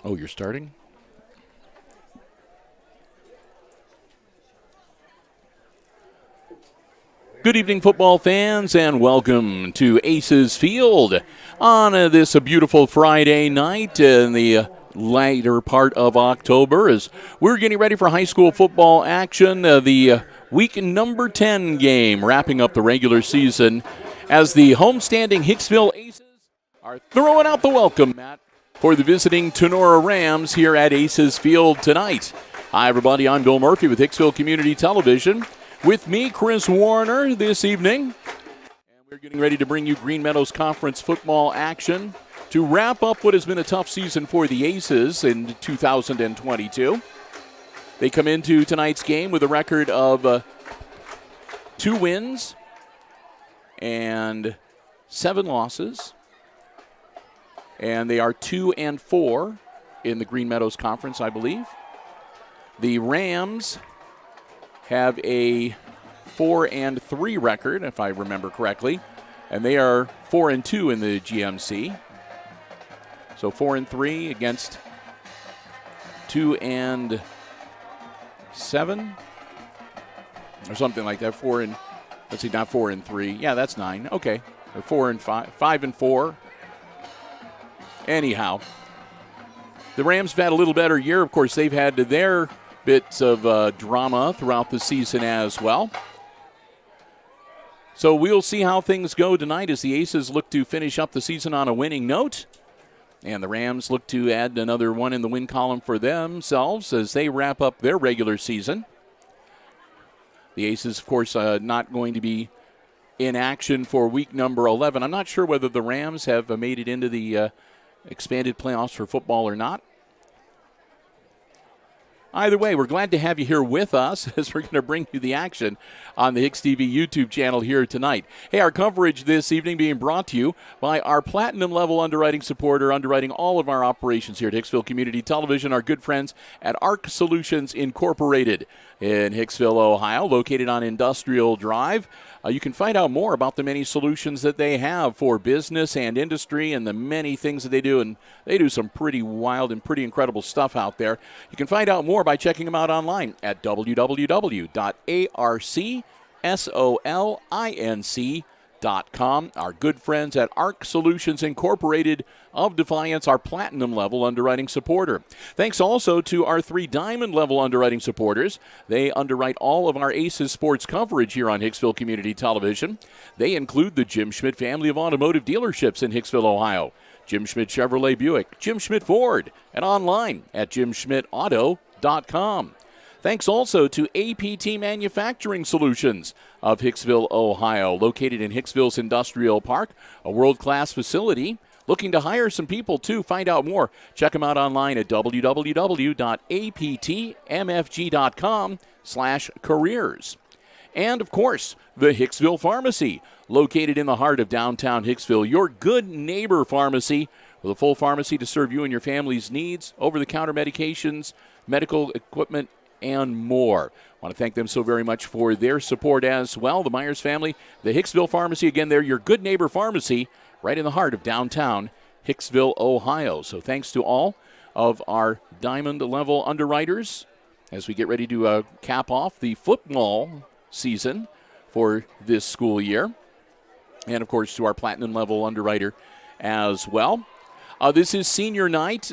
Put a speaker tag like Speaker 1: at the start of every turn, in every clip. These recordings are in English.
Speaker 1: Oh, you're starting? Good evening, football fans, and welcome to Aces Field on this beautiful Friday night in the later part of October as we're getting ready for high school football action. The week number 10 game wrapping up the regular season as the homestanding Hicksville Aces are throwing out the welcome mat for the visiting Tinora Rams here at Aces Field tonight. Hi, everybody. I'm Bill Murphy with Hicksville Community Television. With me, Chris Warner, this evening. And we're getting ready to bring you Green Meadows Conference football action to wrap up what has been a tough season for the Aces in 2022. They come into tonight's game with a record of 2 wins and 7 losses. And they are 2-4 in the Green Meadows Conference, I believe. The Rams have a 4-3 record, if I remember correctly, and they are 4-2 in the GMC. So 4-3 against 2-7 or something like that. Not 4-3. Yeah, that's 9. Okay, 4-5, 5-4. Anyhow, the Rams have had a little better year. Of course, they've had their bits of drama throughout the season as well. So we'll see how things go tonight as the Aces look to finish up the season on a winning note. And the Rams look to add another one in the win column for themselves as they wrap up their regular season. The Aces, of course, not going to be in action for week number 11. I'm not sure whether the Rams have made it into the expanded playoffs for football or not. Either way, we're glad to have you here with us as we're going to bring you the action on the HIX-TV YouTube channel here tonight. Hey, our coverage this evening being brought to you by our platinum-level underwriting supporter, underwriting all of our operations here at Hicksville Community Television, our good friends at ARC Solutions Incorporated in Hicksville, Ohio, located on Industrial Drive. You can find out more about the many solutions that they have for business and industry and the many things that they do, and they do some pretty wild and pretty incredible stuff out there. You can find out more by checking them out online at www.arcsolinc.com. Our good friends at ARC Solutions Incorporated of Defiance, our platinum level underwriting supporter. Thanks also to our 3 diamond level underwriting supporters. They underwrite all of our Aces sports coverage here on Hicksville Community Television. They include the Jim Schmidt family of automotive dealerships in Hicksville, Ohio. Jim Schmidt Chevrolet Buick, Jim Schmidt Ford, and online at jimschmidtauto.com. Thanks also to APT Manufacturing Solutions of Hicksville, Ohio, located in Hicksville's Industrial Park, a world-class facility. Looking to hire some people, too. Find out more. Check them out online at www.aptmfg.com/careers. And, of course, the Hicksville Pharmacy, located in the heart of downtown Hicksville, your good neighbor pharmacy with a full pharmacy to serve you and your family's needs, over-the-counter medications, medical equipment, and more. I want to thank them so very much for their support as well. The Myers family, the Hicksville Pharmacy, again, they're your good neighbor pharmacy right in the heart of downtown Hicksville, Ohio. So thanks to all of our diamond-level underwriters as we get ready to cap off the football season for this school year. And, of course, to our platinum-level underwriter as well. This is senior night.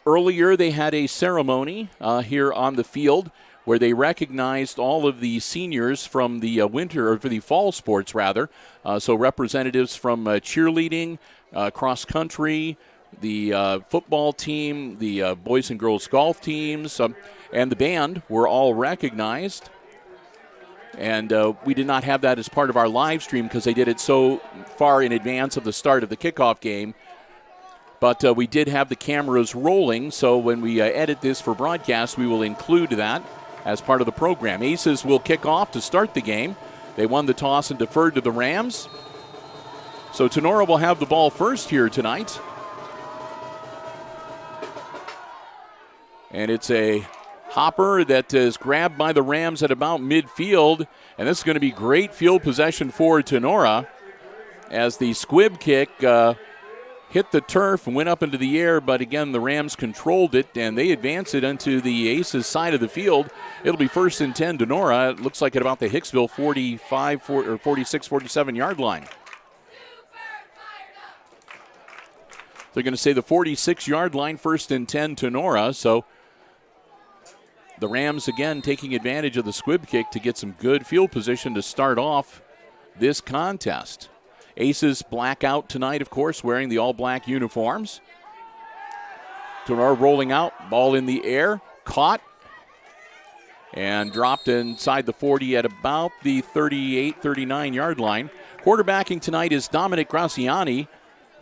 Speaker 1: Earlier, they had a ceremony here on the field where they recognized all of the seniors from the winter, or for the fall sports, rather. So representatives from cheerleading, cross country, the football team, the boys and girls golf teams, and the band were all recognized. And we did not have that as part of our live stream because they did it so far in advance of the start of the kickoff game. But we did have the cameras rolling, so when we edit this for broadcast, we will include that as part of the program. Aces will kick off to start the game. They won the toss and deferred to the Rams. So Tinora will have the ball first here tonight. And it's a hopper that is grabbed by the Rams at about midfield. And this is going to be great field possession for Tinora as the squib kick hit the turf and went up into the air, but again, the Rams controlled it, and they advance it onto the Aces side of the field. It'll be 1st and 10 Tinora. It looks like at about the Hicksville 46, 47-yard line. They're going to say the 46-yard line, 1st and 10 Tinora. So the Rams, again, taking advantage of the squib kick to get some good field position to start off this contest. Aces black out tonight, of course, wearing the all-black uniforms. Tinora rolling out, ball in the air, caught, and dropped inside the 40 at about the 38, 39-yard line. Quarterbacking tonight is Dominic Graziani.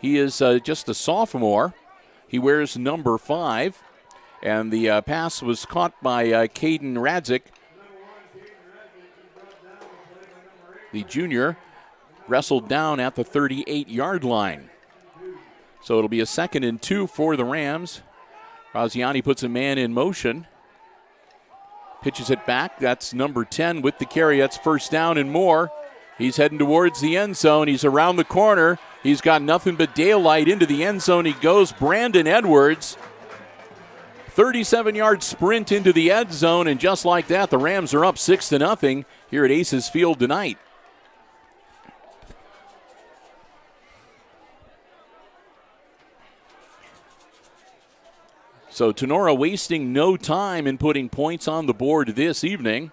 Speaker 1: He is just a sophomore. He wears number 5, and the pass was caught by Caden Radzik, the junior. Wrestled down at the 38-yard line. So it'll be a 2nd and 2 for the Rams. Graziani puts a man in motion. Pitches it back. That's number 10 with the carry. That's 1st down and more. He's heading towards the end zone. He's around the corner. He's got nothing but daylight into the end zone. He goes. Brandon Edwards. 37-yard sprint into the end zone, and just like that, the Rams are up 6-0 here at Aces Field tonight. So Tinora wasting no time in putting points on the board this evening.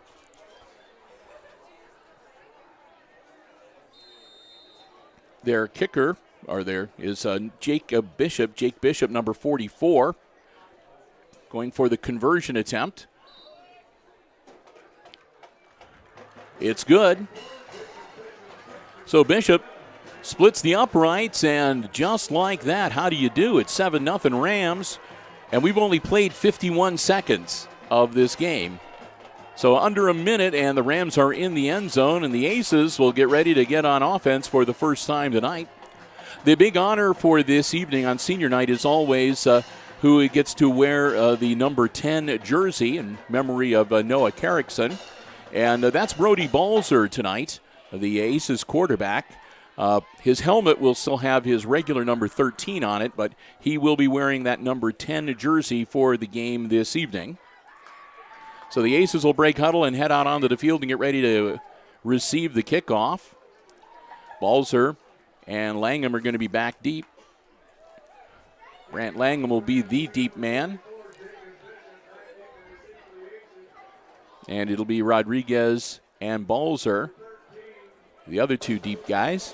Speaker 1: Their kicker, is Jake Bishop, number 44, going for the conversion attempt. It's good. So Bishop splits the uprights, and just like that, how do you do? It's 7-0 Rams. And we've only played 51 seconds of this game. So under a minute, and the Rams are in the end zone, and the Aces will get ready to get on offense for the first time tonight. The big honor for this evening on senior night is always who gets to wear the number 10 jersey in memory of Noah Carrickson. And that's Brody Balzer tonight, the Aces quarterback. His helmet will still have his regular number 13 on it, but he will be wearing that number 10 jersey for the game this evening. So the Aces will break huddle and head out onto the field and get ready to receive the kickoff. Balzer and Langham are going to be back deep. Grant Langham will be the deep man. And it'll be Rodriguez and Balzer, the other two deep guys.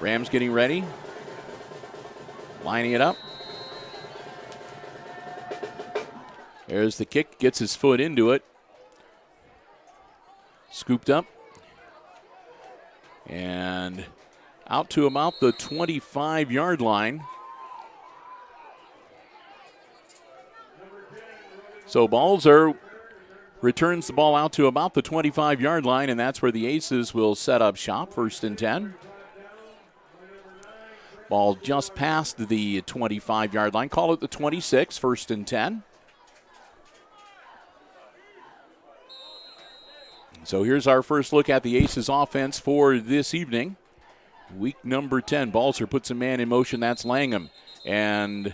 Speaker 1: Rams getting ready. Lining it up. There's the kick. Gets his foot into it. Scooped up. And out to about the 25-yard line. So Balzer returns the ball out to about the 25-yard line, and that's where the Aces will set up shop, 1st and 10. Ball just past the 25-yard line. Call it the 26, 1st and 10. So here's our first look at the Aces offense for this evening. Week number 10. Balzer puts a man in motion. That's Langham. And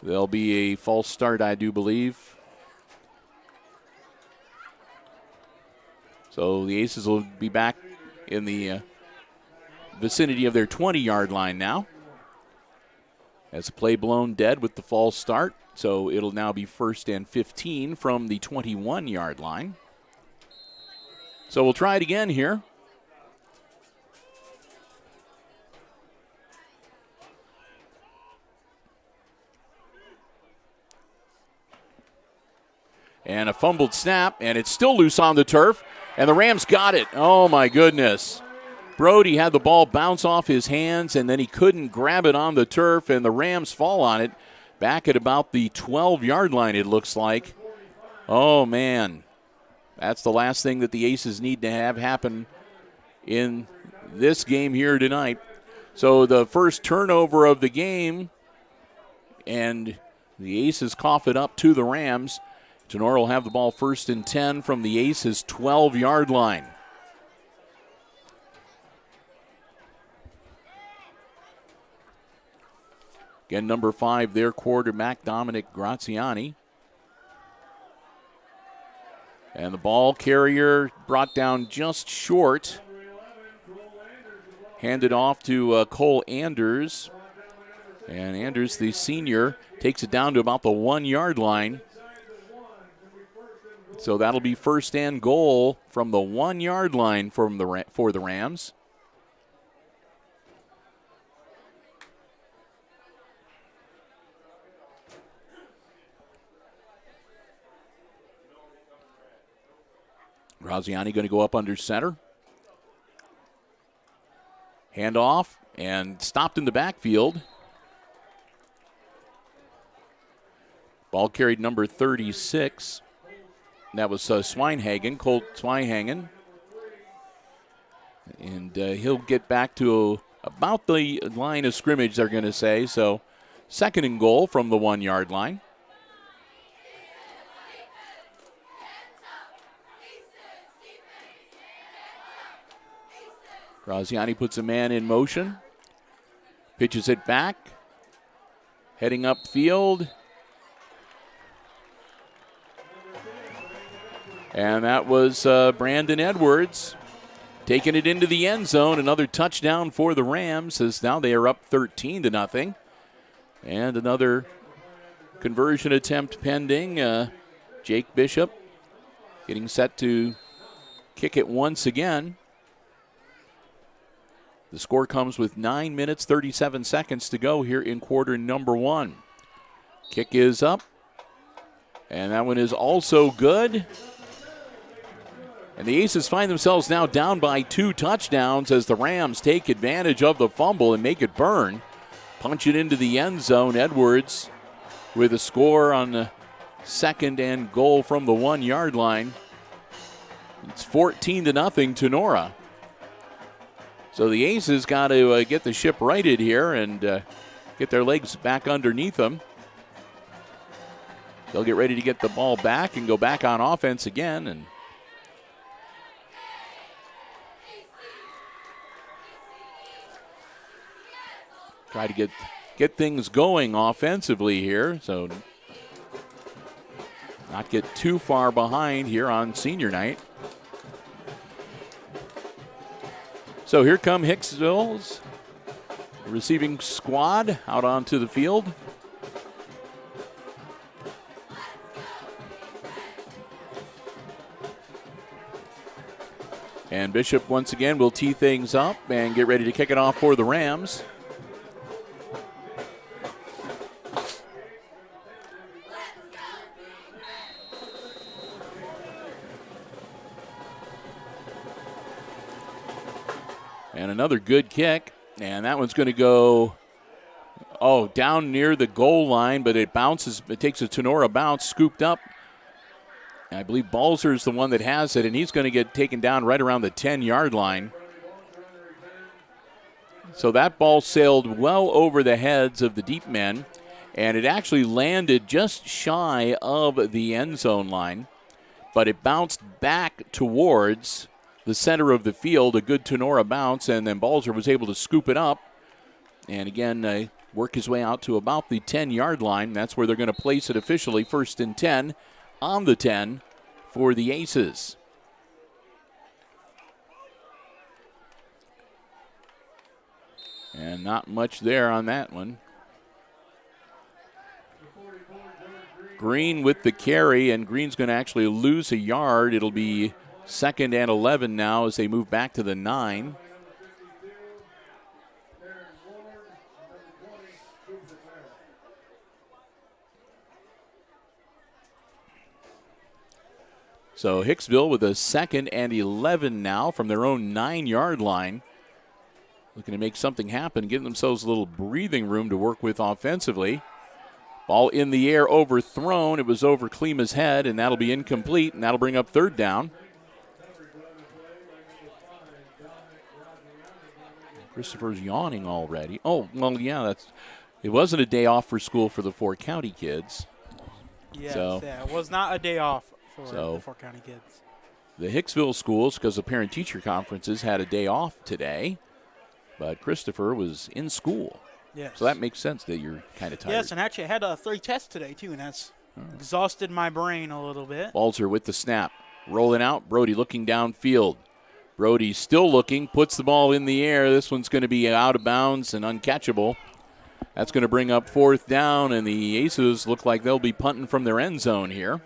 Speaker 1: there'll be a false start, I do believe. So the Aces will be back in the vicinity of their 20-yard line now. As a play blown dead with the false start. So it'll now be 1st and 15 from the 21-yard line. So we'll try it again here. And a fumbled snap, and it's still loose on the turf. And the Rams got it. Oh, my goodness. Brody had the ball bounce off his hands, and then he couldn't grab it on the turf, and the Rams fall on it back at about the 12-yard line, it looks like. Oh, man. That's the last thing that the Aces need to have happen in this game here tonight. So the first turnover of the game, and the Aces cough it up to the Rams. Tinora will have the ball 1st and 10 from the Aces' 12-yard line. Again, number 5 there, quarterback Dominic Graziani. And the ball carrier brought down just short. Handed off to Cole Anders. And Anders, the senior, takes it down to about the 1-yard line. So that'll be first and goal from the 1-yard line for the Rams. Graziani going to go up under center. Hand off and stopped in the backfield. Ball carried number 36. That was Swinehagen, Colt Swinehagen. And he'll get back to about the line of scrimmage, they're going to say. So second and goal from the 1-yard line. Graziani puts a man in motion. Pitches it back. Heading upfield. And that was Brandon Edwards taking it into the end zone. Another touchdown for the Rams as now they are up 13-0. And another conversion attempt pending. Jake Bishop getting set to kick it once again. The score comes with 9 minutes, 37 seconds to go here in quarter number 1. Kick is up. And that one is also good. And the Aces find themselves now down by 2 touchdowns as the Rams take advantage of the fumble and make it burn. Punch it into the end zone. Edwards with a score on the second and goal from the 1-yard line. It's 14-0 Tinora. So the Aces got to get the ship righted here and get their legs back underneath them. They'll get ready to get the ball back and go back on offense again. And try to get things going offensively here. So not get too far behind here on senior night. So here come Hicksville's receiving squad out onto the field. And Bishop once again will tee things up and get ready to kick it off for the Rams. And another good kick, and that one's going to go, down near the goal line, but it bounces. It takes a Tinora bounce, scooped up. And I believe Balzer is the one that has it, and he's going to get taken down right around the 10-yard line. So that ball sailed well over the heads of the deep men, and it actually landed just shy of the end zone line, but it bounced back towards the center of the field, a good Tinora bounce, and then Balzer was able to scoop it up and again work his way out to about the 10-yard line. That's where they're going to place it officially, 1st and 10 on the 10 for the Aces. And not much there on that one. Green with the carry, and Green's going to actually lose a yard. It'll be 2nd and 11 now as they move back to the 9. So Hicksville with a 2nd and 11 now from their own 9-yard line. Looking to make something happen, giving themselves a little breathing room to work with offensively. Ball in the air, overthrown. It was over Klima's head, and that'll be incomplete, and that'll bring up 3rd down. Christopher's yawning already. Oh, well, yeah, it wasn't a day off for school for the 4 county kids.
Speaker 2: Yes, yeah, it was not a day off for the 4 county kids.
Speaker 1: The Hicksville schools, because the parent-teacher conferences, had a day off today, but Christopher was in school.
Speaker 2: Yes.
Speaker 1: So that makes sense that you're kind of tired.
Speaker 2: Yes, and actually I had 3 tests today, too, and that's exhausted my brain a little bit.
Speaker 1: Balzer with the snap. Rolling out. Brody looking downfield. Brody still looking. Puts the ball in the air. This one's going to be out of bounds and uncatchable. That's going to bring up 4th down, and the Aces look like they'll be punting from their end zone here.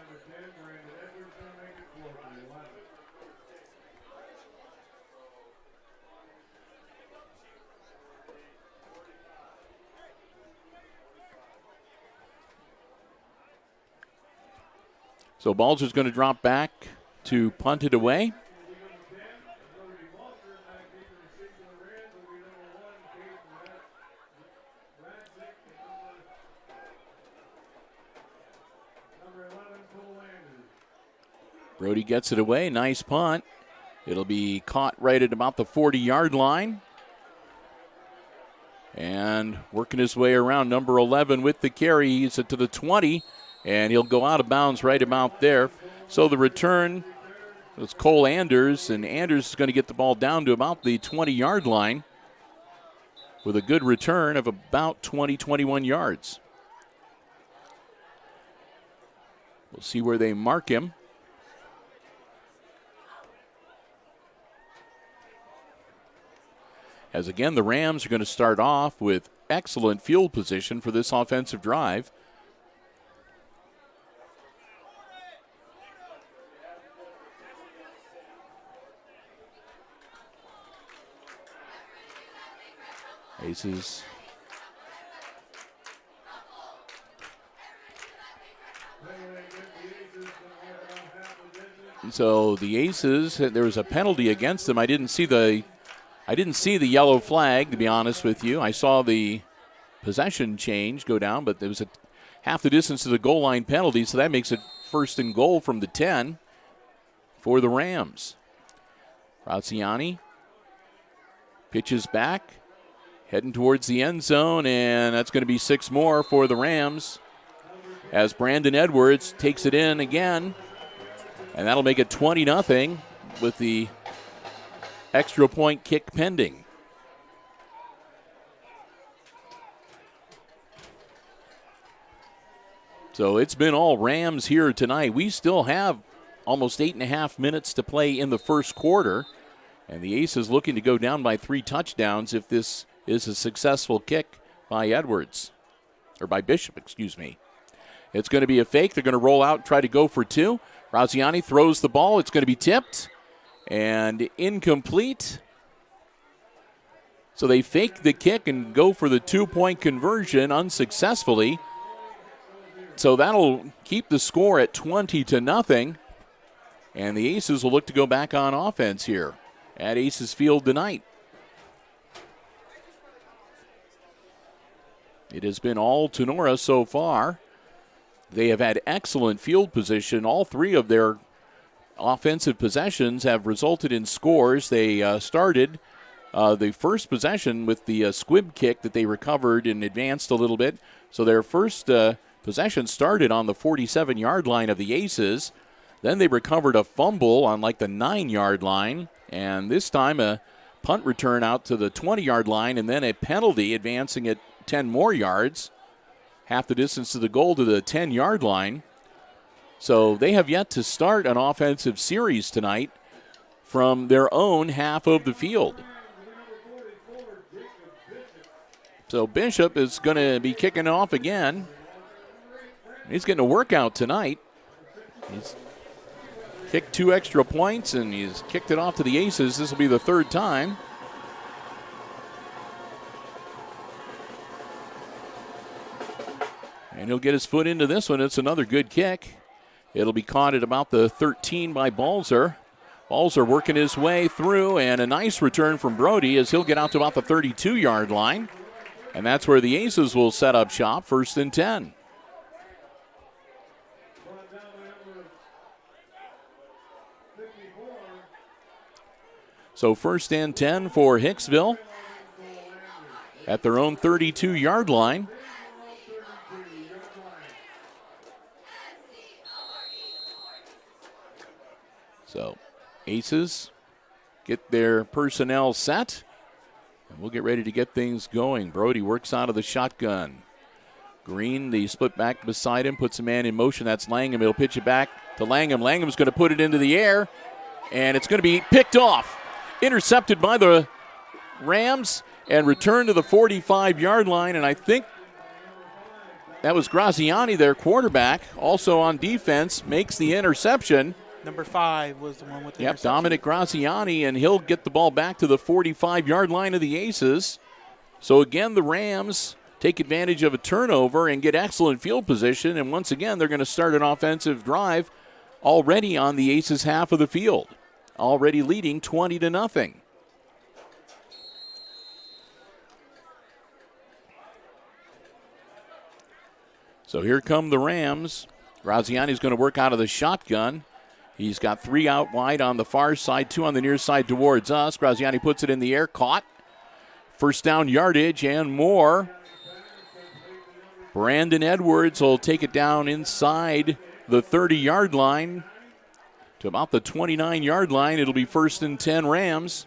Speaker 1: So Balzer's going to drop back to punt it away. Brody gets it away. Nice punt. It'll be caught right at about the 40-yard line. And working his way around, number 11 with the carry. He's to the 20. And he'll go out of bounds right about there. So the return was Cole Anders, and Anders is going to get the ball down to about the 20-yard line with a good return of about 21 yards. We'll see where they mark him. As again, the Rams are going to start off with excellent field position for this offensive drive. Aces. So the Aces, there was a penalty against them. I didn't see the yellow flag, to be honest with you. I saw the possession change go down, but there was a half the distance to the goal line penalty, so that makes it 1st and goal from the 10 for the Rams. Graziani pitches back. Heading towards the end zone, and that's going to be 6 more for the Rams as Brandon Edwards takes it in again, and that'll make it 20-0 with the extra point kick pending. So it's been all Rams here tonight. We still have almost 8.5 minutes to play in the first quarter, and the Aces looking to go down by 3 touchdowns if this is a successful kick by Edwards, or by Bishop, excuse me. It's going to be a fake. They're going to roll out, try to go for 2. Graziani throws the ball. It's going to be tipped and incomplete. So they fake the kick and go for the 2-point conversion unsuccessfully. So that'll keep the score at 20-0. And the Aces will look to go back on offense here at Aces Field tonight. It has been all Tinora so far. They have had excellent field position. All 3 of their offensive possessions have resulted in scores. They started the first possession with the squib kick that they recovered and advanced a little bit. So their first possession started on the 47-yard line of the Aces. Then they recovered a fumble on like the 9-yard line. And this time a punt return out to the 20-yard line, and then a penalty advancing it 10 more yards, half the distance to the goal to the 10-yard line. So they have yet to start an offensive series tonight from their own half of the field. So Bishop is going to be kicking off again. He's getting a workout tonight. He's kicked 2 extra points, and he's kicked it off to the Aces. This will be the 3rd time. And he'll get his foot into this one. It's another good kick. It'll be caught at about the 13 by Balzer. Balzer working his way through, and a nice return from Brody as he'll get out to about the 32-yard line. And that's where the Aces will set up shop, 1st and 10. So 1st and 10 for Hicksville at their own 32-yard line. So Aces get their personnel set. And we'll get ready to get things going. Brody works out of the shotgun. Green, the split back beside him, puts a man in motion. That's Langham. He'll pitch it back to Langham. Langham's going to put it into the air, and it's going to be picked off. Intercepted by the Rams and returned to the 45-yard line, and I think that was Graziani, their quarterback, also on defense, makes the interception.
Speaker 2: Number 5 was the one with the interception.
Speaker 1: Dominic Graziani, and he'll get the ball back to the 45-yard line of the Aces. So again, the Rams take advantage of a turnover and get excellent field position, and once again, they're going to start an offensive drive already on the Aces' half of the field, already leading 20-0. So here come the Rams. Graziani's going to work out of the shotgun. He's got 3 out wide on the far side, 2 on the near side towards us. Graziani puts it in the air, caught. First down yardage and more. Brandon Edwards will take it down inside the 30-yard line to about the 29-yard line. It'll be 1st and 10 Rams.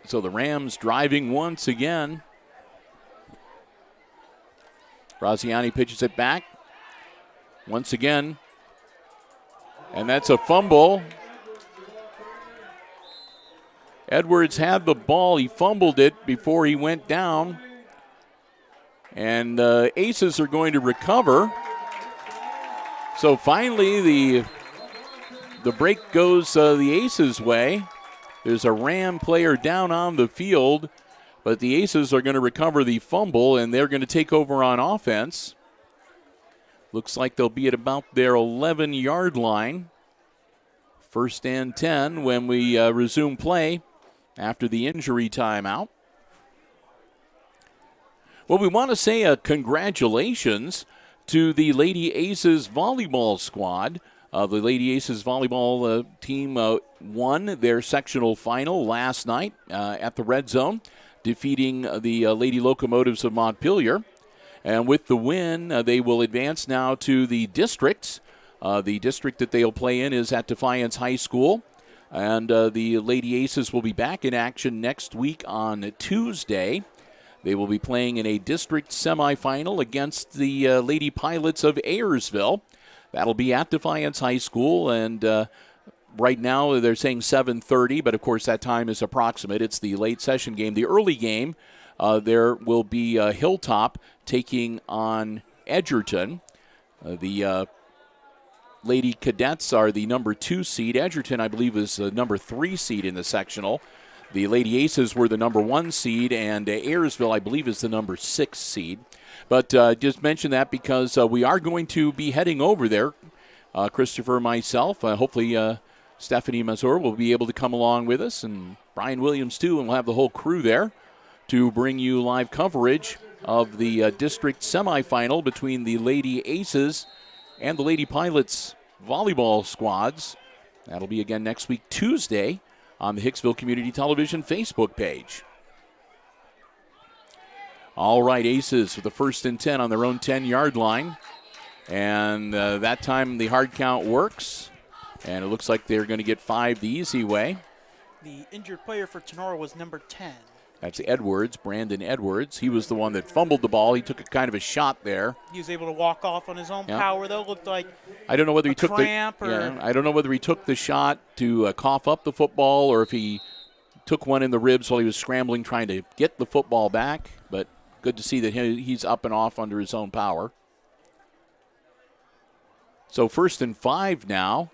Speaker 1: So the Rams driving once again. Graziani pitches it back once again. And that's a fumble. Edwards had the ball. He fumbled it before he went down. And the Aces are going to recover. So finally the break goes the Aces' way. There's a Ram player down on the field, but the Aces are going to recover the fumble, and they're going to take over on offense. Looks like they'll be at about their 11-yard line. 1st and 10 when we resume play after the injury timeout. Well, we want to say congratulations to the Lady Aces volleyball squad. The Lady Aces volleyball team won their sectional final last night at the Red Zone, defeating the Lady Locomotives of Montpelier. And with the win, they will advance now to the districts. The district that they'll play in is at Defiance High School. And the Lady Aces will be back in action next week on Tuesday. They will be playing in a district semifinal against the Lady Pilots of Ayersville. That'll be at Defiance High School, and right now they're saying 7:30, but of course that time is approximate. It's the late session game. The early game, there will be Hilltop taking on Edgerton. The Lady Cadets are the number 2 seed. Edgerton, I believe, is the number 3 seed in the sectional. The Lady Aces were the number 1 seed, and Ayersville, I believe, is the number 6 seed. But just mention that because we are going to be heading over there. Christopher, myself, hopefully Stephanie Mazur will be able to come along with us, and Brian Williams too, and we'll have the whole crew there to bring you live coverage of the district semifinal between the Lady Aces and the Lady Pilots volleyball squads. That'll be again next week, Tuesday, on the Hicksville Community Television Facebook page. All right, Aces with the 1st and 10 on their own 10-yard line. And that time the hard count works. And it looks like they're going to get 5 the easy way.
Speaker 2: The injured player for Tinora was number 10.
Speaker 1: That's Edwards, Brandon Edwards. He was the one that fumbled the ball. He took a kind of a shot there.
Speaker 2: He was able to walk off on his own power, though. Looked like
Speaker 1: I don't know whether he took
Speaker 2: I
Speaker 1: don't know whether he took the shot to cough up the football or if he took one in the ribs while he was scrambling trying to get the football back. But good to see that he's up and off under his own power. So 1st and 5 now.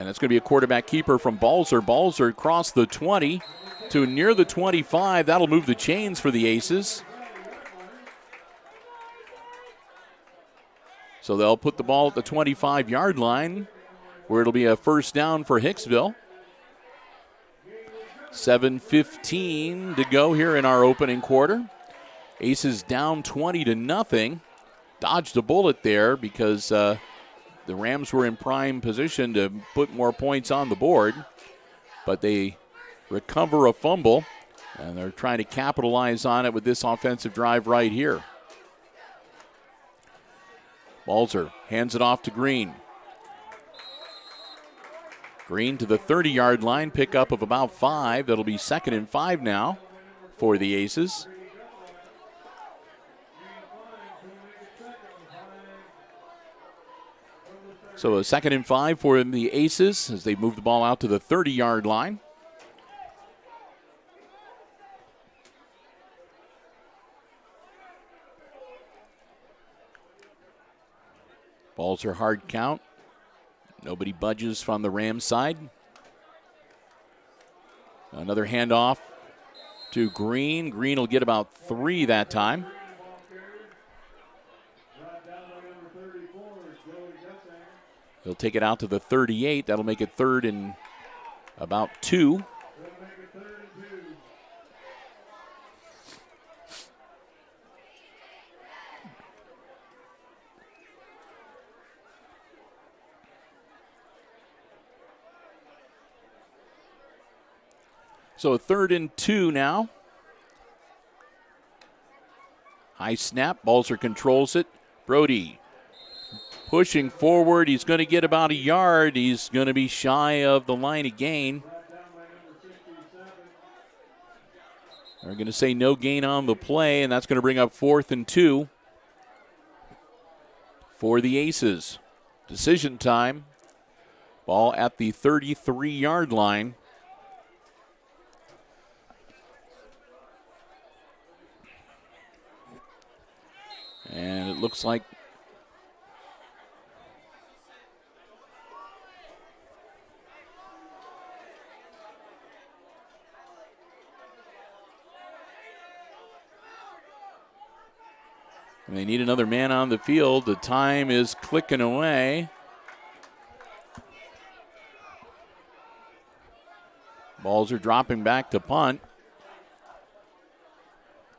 Speaker 1: And it's going to be a quarterback keeper from Balzer. Balzer across the 20 to near the 25. That'll move the chains for the Aces. So they'll put the ball at the 25-yard line where it'll be a 1st down for Hicksville. 7:15 to go here in our opening quarter. Aces down 20-0. Dodged a bullet there because the Rams were in prime position to put more points on the board, but they recover a fumble, and they're trying to capitalize on it with this offensive drive right here. Balzer hands it off to Green. Green to the 30-yard line, pickup of about 5. That'll be 2nd and 5 now for the Aces. So a 2nd and 5 for the Aces as they move the ball out to the 30-yard line. Balls are hard count. Nobody budges from the Rams side. Another handoff to Green. Green will get about 3 that time. He'll take it out to the 38. That'll make it 3rd and about 2. So 3rd and 2 now. High snap. Balzer controls it. Brody pushing forward. He's going to get about a yard. He's going to be shy of the line of gain. They're going to say no gain on the play, and that's going to bring up 4th and 2 for the Aces. Decision time. Ball at the 33-yard line. And it looks like they need another man on the field. The time is clicking away. Balls are dropping back to punt.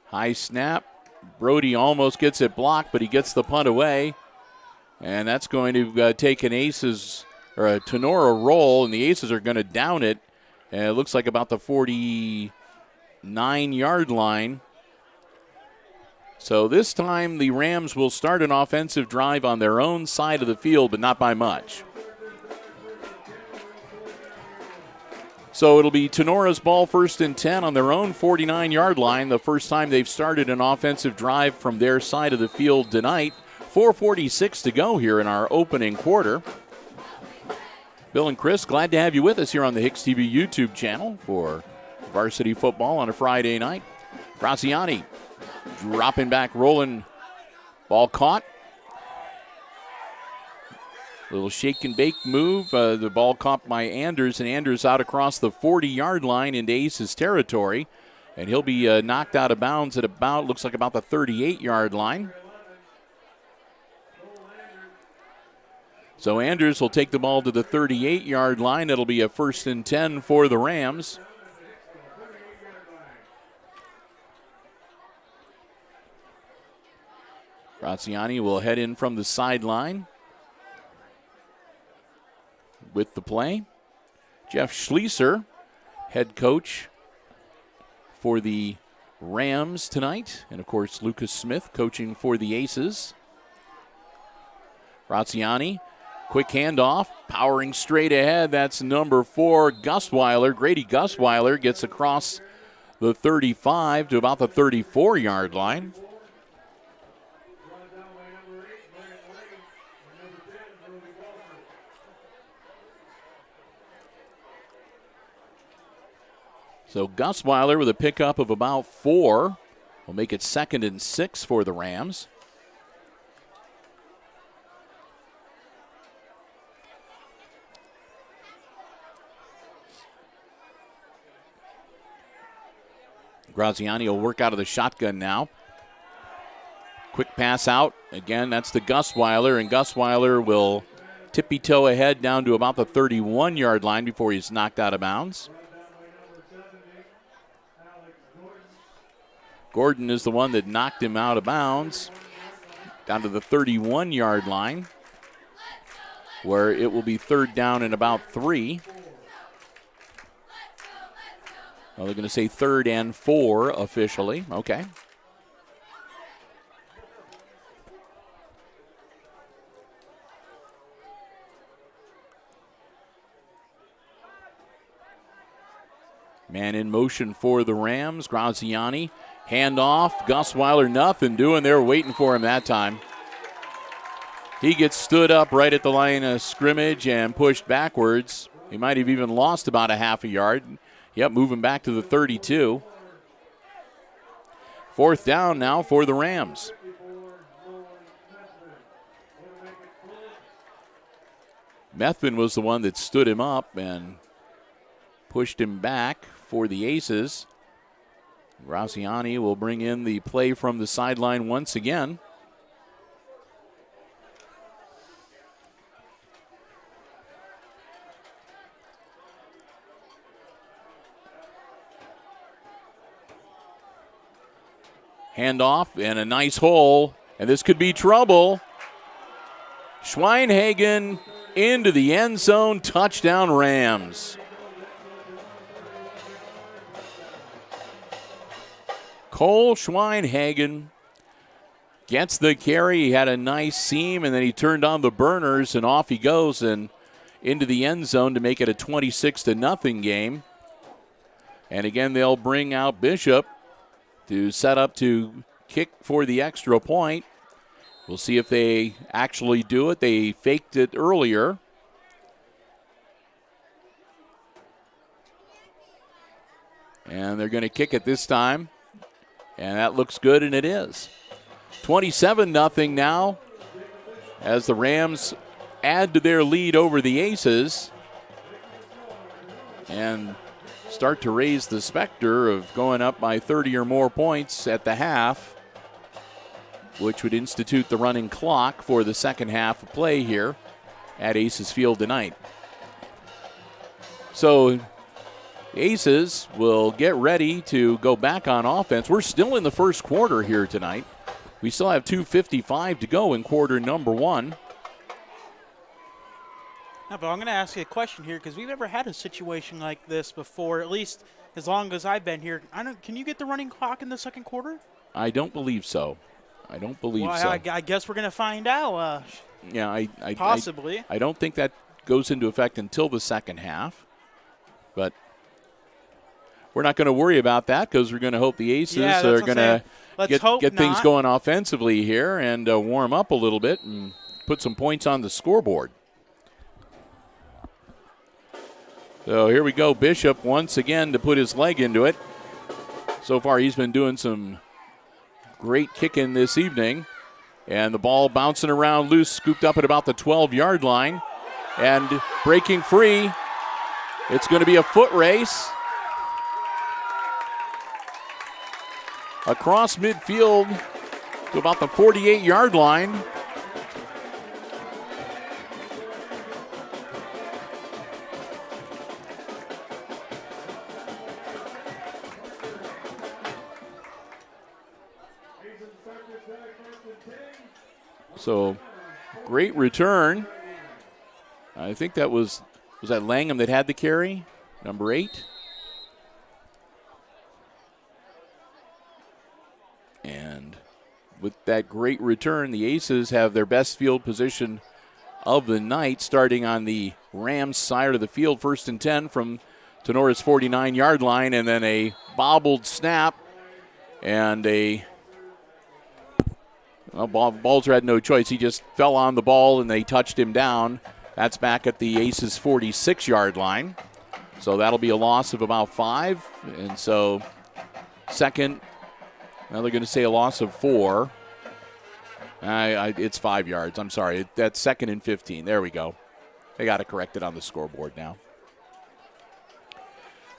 Speaker 1: High snap. Brody almost gets it blocked, but he gets the punt away. And that's going to take an Aces or a Tinora roll, and the Aces are going to down it. And it looks like about the 49-yard line. So this time the Rams will start an offensive drive on their own side of the field, but not by much. So it'll be Tenora's ball, 1st and 10 on their own 49-yard line. The first time they've started an offensive drive from their side of the field tonight. 4:46 to go here in our opening quarter. Bill and Chris, glad to have you with us here on the HIX-TV YouTube channel for Varsity Football on a Friday night. Graziani dropping back, rolling. Ball caught. Little shake and bake move. The ball caught by Anders, and Anders out across the 40-yard line into Aces territory. And he'll be knocked out of bounds at about, looks like about the 38-yard line. So Anders will take the ball to the 38-yard line. It'll be a 1st and 10 for the Rams. Graziani will head in from the sideline with the play. Jeff Schlieser, head coach for the Rams tonight. And, of course, Lucas Smith coaching for the Aces. Graziani, quick handoff, powering straight ahead. That's number 4, Gusweiler. Grady Gusweiler gets across the 35 to about the 34-yard line. So Gusweiler with a pickup of about 4 will make it 2nd and 6 for the Rams. Graziani will work out of the shotgun now. Quick pass out. Again, that's the Gusweiler, and Gusweiler will tippy-toe ahead down to about the 31-yard line before he's knocked out of bounds. Gordon is the one that knocked him out of bounds down to the 31-yard line, where it will be 3rd down and about 3. Well, they're going to say 3rd and 4 officially. Okay. Man in motion for the Rams. Graziani, handoff. Gusweiler, nothing doing there, waiting for him that time. He gets stood up right at the line of scrimmage and pushed backwards. He might have even lost about a half a yard. Yep, moving back to the 32. 4th down now for the Rams. Methvin was the one that stood him up and pushed him back for the Aces. Graziani will bring in the play from the sideline once again. Handoff and a nice hole, and this could be trouble. Schweinhagen into the end zone, touchdown Rams. Cole Schweinhagen gets the carry. He had a nice seam, and then he turned on the burners, and off he goes and into the end zone to make it a 26-0 game. And again, they'll bring out Bishop to set up to kick for the extra point. We'll see if they actually do it. They faked it earlier. And they're going to kick it this time. And that looks good, and it is. 27-0 now as the Rams add to their lead over the Aces and start to raise the specter of going up by 30 or more points at the half, which would institute the running clock for the second half of play here at Aces Field tonight. So Aces will get ready to go back on offense. We're still in the first quarter here tonight. We still have 2:55 to go in quarter number 1.
Speaker 2: No, but I'm going to ask you a question here because we've never had a situation like this before, at least as long as I've been here. Can you get the running clock in the second quarter?
Speaker 1: I don't believe so. I
Speaker 2: guess we're going to find out. Possibly.
Speaker 1: I don't think that goes into effect until the second half, but we're not going to worry about that because we're going to hope the Aces are going to get things going offensively here and warm up a little bit and put some points on the scoreboard. So here we go. Bishop once again to put his leg into it. So far he's been doing some great kicking this evening. And the ball bouncing around loose, scooped up at about the 12-yard line. And breaking free. It's going to be a foot race. Across midfield to about the 48-yard line. So, great return. I think that was that Langham that had the carry? Number 8. And with that great return, the Aces have their best field position of the night, starting on the Rams side of the field, 1st and 10 from Tenora's 49-yard line, and then a bobbled snap and Balzer had no choice. He just fell on the ball and they touched him down. That's back at the Aces 46-yard line. So that'll be a loss of about 5. And so second, now they're going to say a loss of 4. It's 5 yards. I'm sorry. That's 2nd and 15. There we go. They got it corrected on the scoreboard now.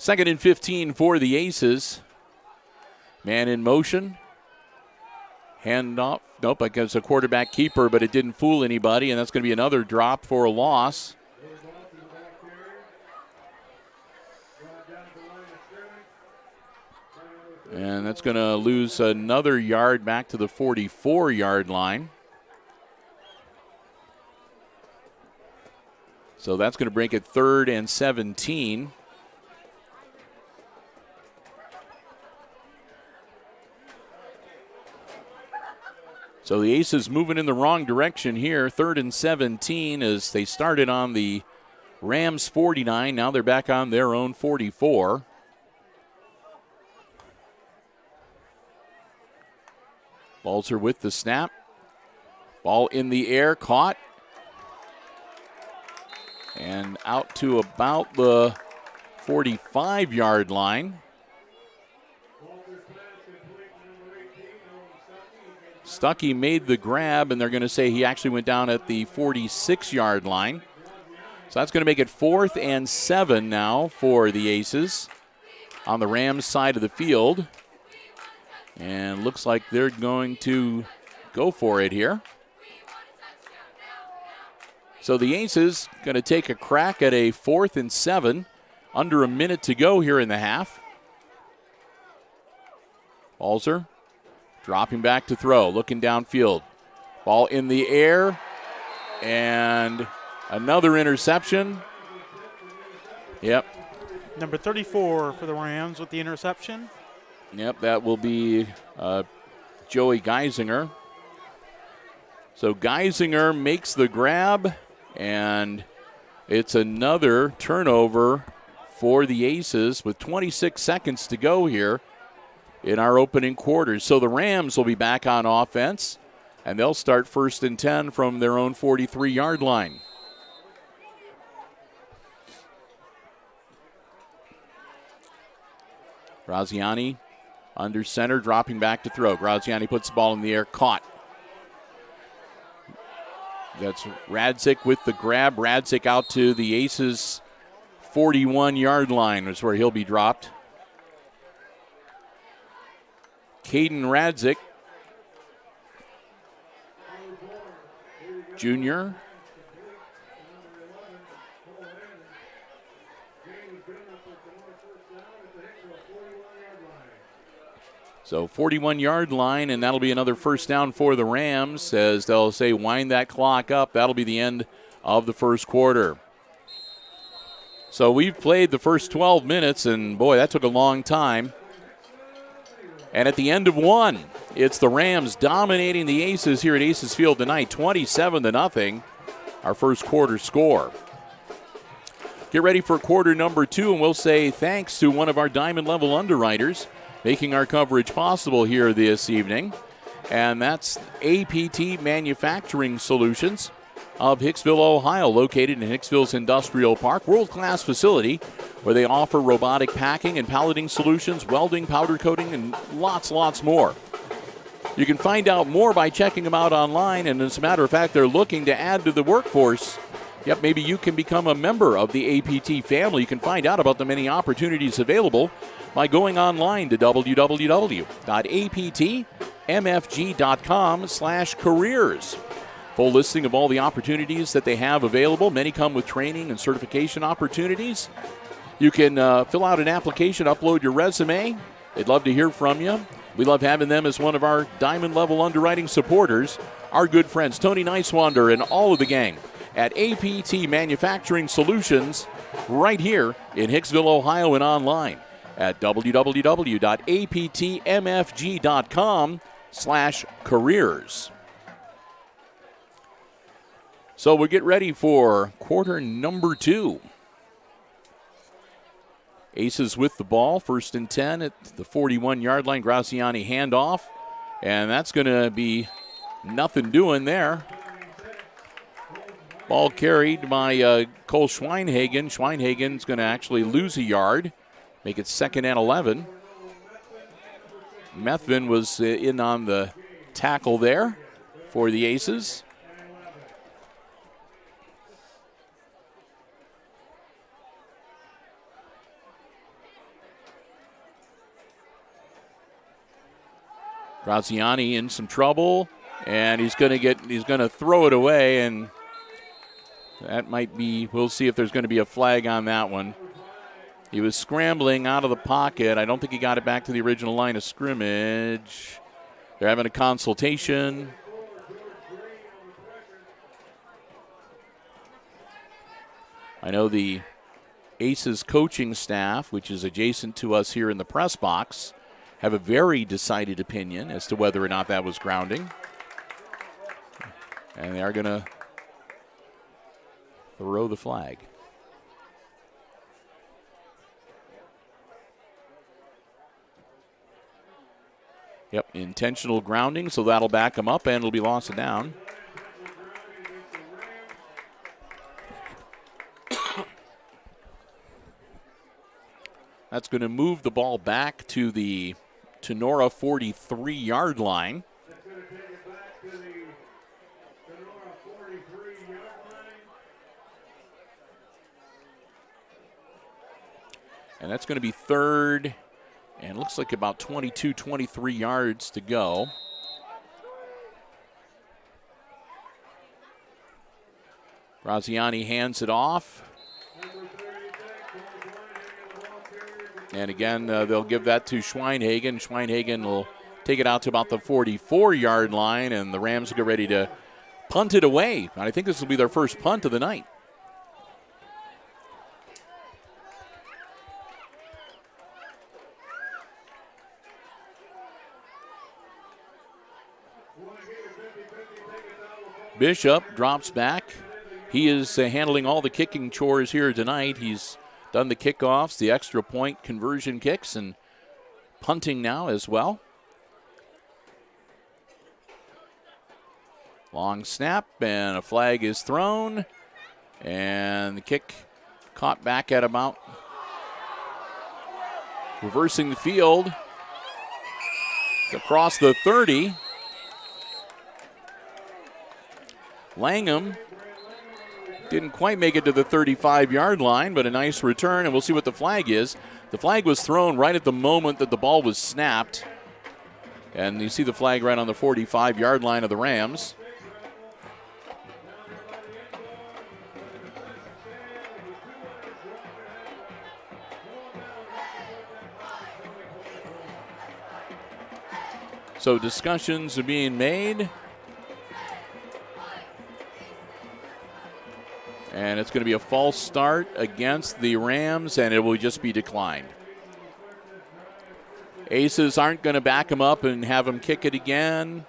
Speaker 1: 2nd and 15 for the Aces. Man in motion. Hand off. Nope, against a quarterback keeper, but it didn't fool anybody, and that's going to be another drop for a loss. And that's going to lose another yard back to the 44-yard line. So that's going to break it 3rd and 17. So the Aces moving in the wrong direction here. 3rd and 17 as they started on the Rams 49. Now they're back on their own 44. Balzer with the snap. Ball in the air, caught. And out to about the 45-yard line. Stuckey made the grab, and they're going to say he actually went down at the 46-yard line. So that's going to make it 4th and 7 now for the Aces on the Rams side of the field. And looks like they're going to go for it here. So the Aces going to take a crack at a 4th and 7. Under a minute to go here in the half. Balzer dropping back to throw, looking downfield. Ball in the air, and another interception. Yep.
Speaker 2: Number 34 for the Rams with the interception.
Speaker 1: Yep, that will be Joey Geisinger. So Geisinger makes the grab, and it's another turnover for the Aces with 26 seconds to go here in our opening quarters. So the Rams will be back on offense, and they'll start 1st and 10 from their own 43-yard line. Graziani under center, dropping back to throw. Graziani puts the ball in the air, caught. That's Radzik with the grab. Radzik out to the Aces' 41-yard line is where he'll be dropped. Caden Radzik, junior. So 41-yard line, and that'll be another 1st down for the Rams as they'll say wind that clock up. That'll be the end of the first quarter. So we've played the first 12 minutes, and boy, that took a long time. And at the end of one, it's the Rams dominating the Aces here at Aces Field tonight, 27-0, our first quarter score. Get ready for quarter number 2, and we'll say thanks to one of our diamond level underwriters making our coverage possible here this evening. And that's APT Manufacturing Solutions of Hicksville, Ohio, located in Hicksville's Industrial Park, world-class facility where they offer robotic packing and palleting solutions, welding, powder coating, and lots more. You can find out more by checking them out online, and as a matter of fact, they're looking to add to the workforce. Yep, maybe you can become a member of the APT family. You can find out about the many opportunities available by going online to www.aptmfg.com/careers. Full listing of all the opportunities that they have available. Many come with training and certification opportunities. You can fill out an application, upload your resume. They'd love to hear from you. We love having them as one of our diamond level underwriting supporters. Our good friends Tony Nicewander and all of the gang at APT Manufacturing Solutions right here in Hicksville, Ohio, and online at www.aptmfg.com/careers. So we'll get ready for quarter number 2. Aces with the ball, 1st and 10 at the 41-yard line. Graziani handoff, and that's going to be nothing doing there. Ball carried by Cole Schweinhagen. Schweinhagen's going to actually lose a yard, make it 2nd and 11. Methvin was in on the tackle there for the Aces. Graziani in some trouble, and he's going to throw it away, and that might be, we'll see if there's going to be a flag on that one. He was scrambling out of the pocket. I don't think he got it back to the original line of scrimmage. They're having a consultation. I know the Aces coaching staff, which is adjacent to us here in the press box, have a very decided opinion as to whether or not that was grounding. And they are going to throw the flag. Yep, intentional grounding, so that'll back him up, and it'll be lost and down. That's going to move the ball back to the Tinora 43-yard line. And that's going to be third, and looks like about 22, 23 yards to go. Graziani hands it off. And again, they'll give that to Schweinhagen. Schweinhagen will take it out to about the 44-yard line, and the Rams will get ready to punt it away. And I think this will be their first punt of the night. Bishop drops back. He is handling all the kicking chores here tonight. He's done the kickoffs, the extra point conversion kicks, and punting now as well. Long snap, and a flag is thrown. And the kick caught back at about, reversing the field, across the 30. Langham didn't quite make it to the 35-yard line, but a nice return, and we'll see what the flag is. The flag was thrown right at the moment that the ball was snapped. And you see the flag right on the 45-yard line of the Rams. So discussions are being made. And it's going to be a false start against the Rams, and it will just be declined. Aces aren't going to back him up and have him kick it again.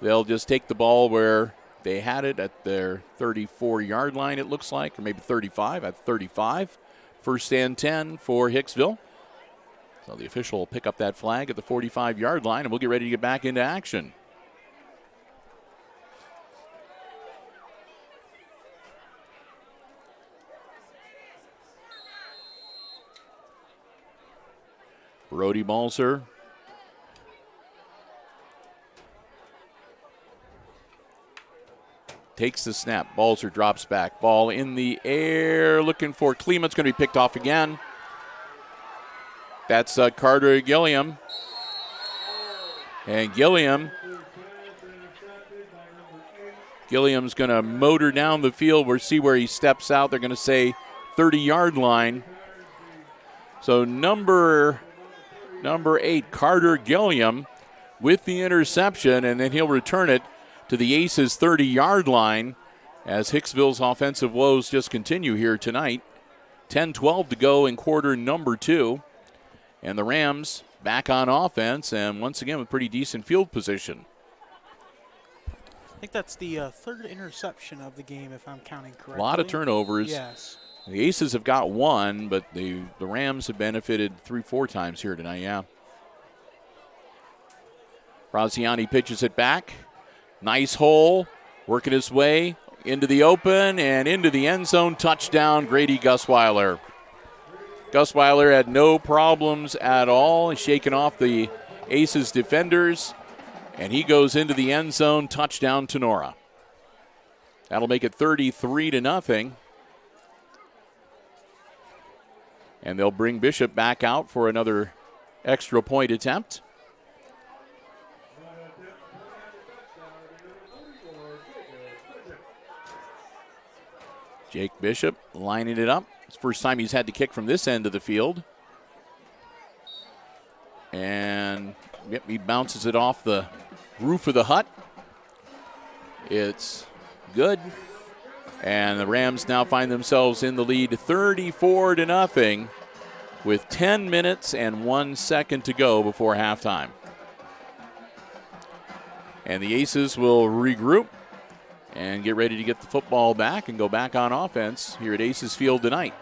Speaker 1: They'll just take the ball where they had it at their 34-yard line, it looks like, or maybe 35, at 35. First and 10 for Hicksville. So the official will pick up that flag at the 45-yard line, and we'll get ready to get back into action. Brody Balser takes the snap. Balser drops back. Ball in the air, looking for Klima. It's going to be picked off again. That's Carter Gilliam. And Gilliam's going to motor down the field. We'll see where he steps out. They're going to say 30-yard line. So number 8, Carter Gilliam, with the interception, and then he'll return it to the Aces' 30-yard line as Hicksville's offensive woes just continue here tonight. 10-12 to go in quarter number 2. And the Rams back on offense, and once again with pretty decent field position.
Speaker 2: I think that's the third interception of the game, if I'm counting correctly.
Speaker 1: A lot of turnovers.
Speaker 2: Yes.
Speaker 1: The Aces have got one, but the Rams have benefited 3-4 times here tonight, yeah. Graziani pitches it back. Nice hole, working his way into the open and into the end zone. Touchdown, Grady Gusweiler. Gusweiler had no problems at all, shaking off the Aces defenders, and he goes into the end zone. Touchdown, Tinora. That'll make it 33-0. And they'll bring Bishop back out for another extra point attempt. Jake Bishop lining it up. It's the first time he's had to kick from this end of the field. And yep, he bounces it off the roof of the hut. It's good. And the Rams now find themselves in the lead 34-0 with 10 minutes and 1 second to go before halftime. And the Aces will regroup and get ready to get the football back and go back on offense here at Aces Field tonight.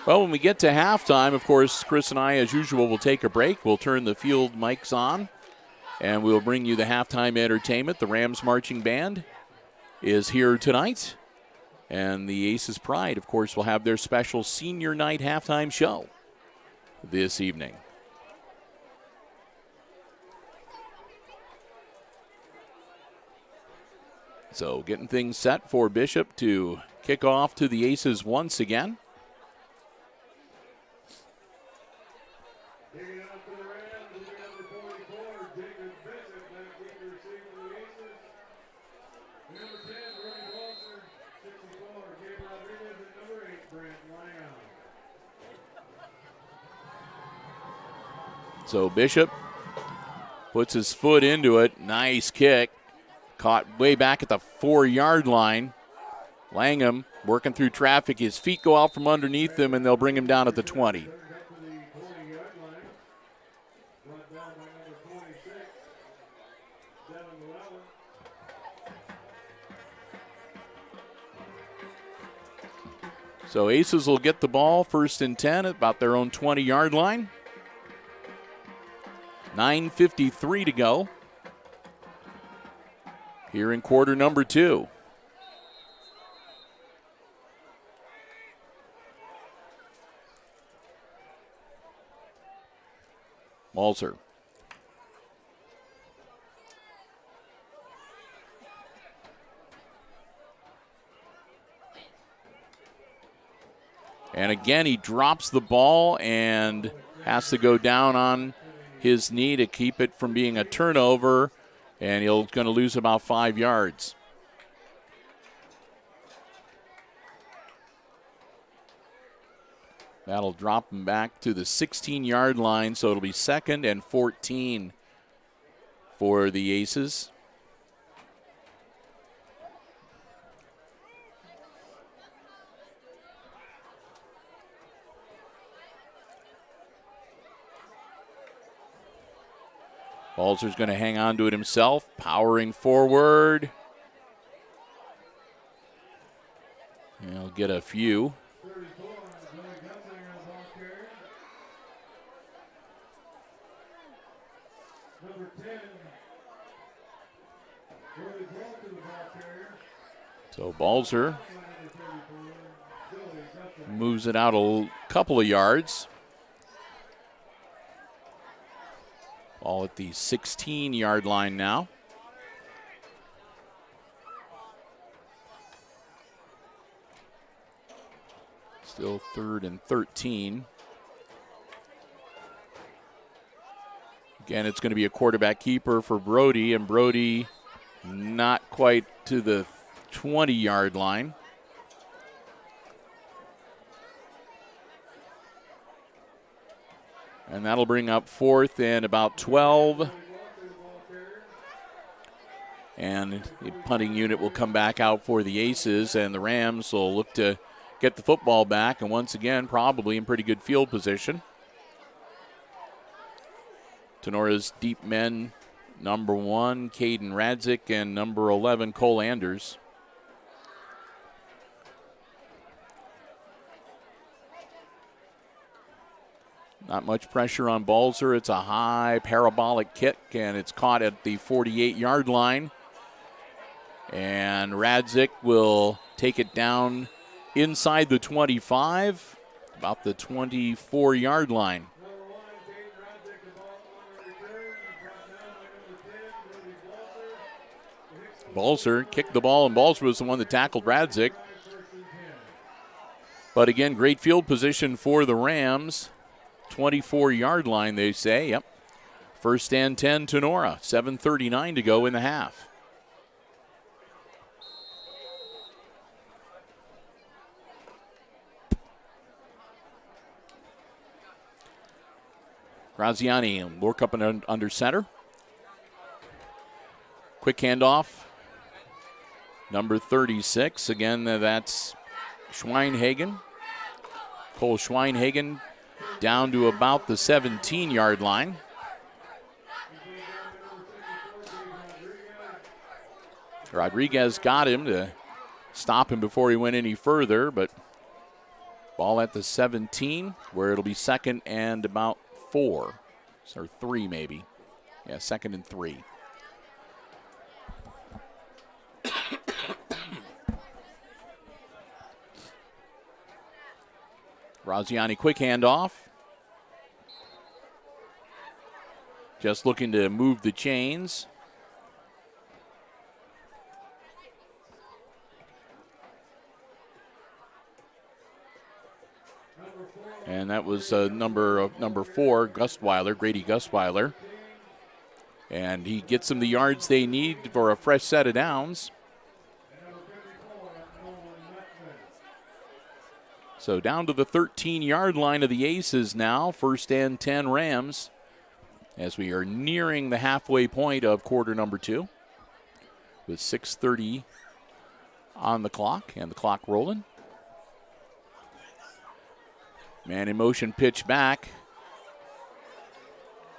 Speaker 1: Well, when we get to halftime, of course, Chris and I, as usual, will take a break. We'll turn the field mics on, and we'll bring you the halftime entertainment. The Rams Marching Band is here tonight, and the Aces Pride, of course, will have their special senior night halftime show this evening. So getting things set for Bishop to kick off to the Aces once again. So Bishop puts his foot into it. Nice kick. Caught way back at the 4-yard line. Langham working through traffic. His feet go out from underneath him, and they'll bring him down at the 20. So Aces will get the ball first and 10 at about their own 20-yard line. 9:53 to go here in quarter number 2. Walzer. And again, he drops the ball and has to go down on his knee to keep it from being a turnover, and he's going to lose about 5 yards. That'll drop him back to the 16-yard line, so it'll be 2nd and 14 for the Aces. Balzer's going to hang on to it himself, powering forward. He'll get a few. So Balzer moves it out a couple of yards. Ball at the 16-yard line now. Still 3rd and 13. Again, it's going to be a quarterback keeper for Brody, and Brody not quite to the 20-yard line. And that'll bring up 4th and about 12. And the punting unit will come back out for the Aces, and the Rams will look to get the football back, and once again, probably in pretty good field position. Tenora's deep men, number 1, Caden Radzik, and number 11, Cole Anders. Not much pressure on Balzer. It's a high parabolic kick, and it's caught at the 48-yard line. And Radzik will take it down inside the 25, about the 24-yard line. Balzer kicked the ball, and Balzer was the one that tackled Radzik. But again, great field position for the Rams. 24-yard line, they say. Yep. 1st and 10 to Nora. 7:39 to go in the half. Graziani will work up and under center. Quick handoff. Number 36. Again, that's Schweinhagen. Cole Schweinhagen down to about the 17-yard line. Rodriguez got him to stop him before he went any further, but ball at the 17, where it'll be second and about 4, or 3 maybe. Yeah, second and 3. Graziani, quick handoff. Just looking to move the chains. And that was number 4, Gustweiler, Grady Gustweiler. And he gets them the yards they need for a fresh set of downs. So down to the 13-yard line of the Aces now. First and 10 Rams as we are nearing the halfway point of quarter number 2 with 6:30 on the clock and the clock rolling. Man in motion pitch back.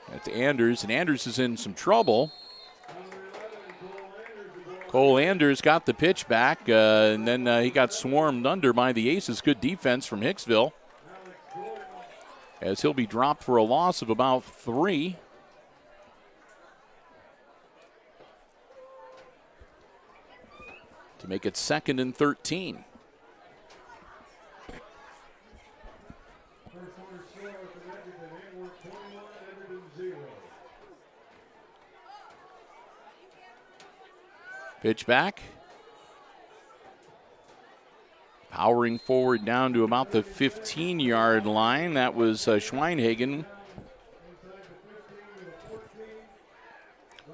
Speaker 1: That's Anders, and Anders is in some trouble. Cole Anders got the pitch back, and then he got swarmed under by the Aces. Good defense from Hicksville, as he'll be dropped for a loss of about 3. To make it second and 13. Pitch back. Powering forward down to about the 15-yard line. That was Schweinhagen.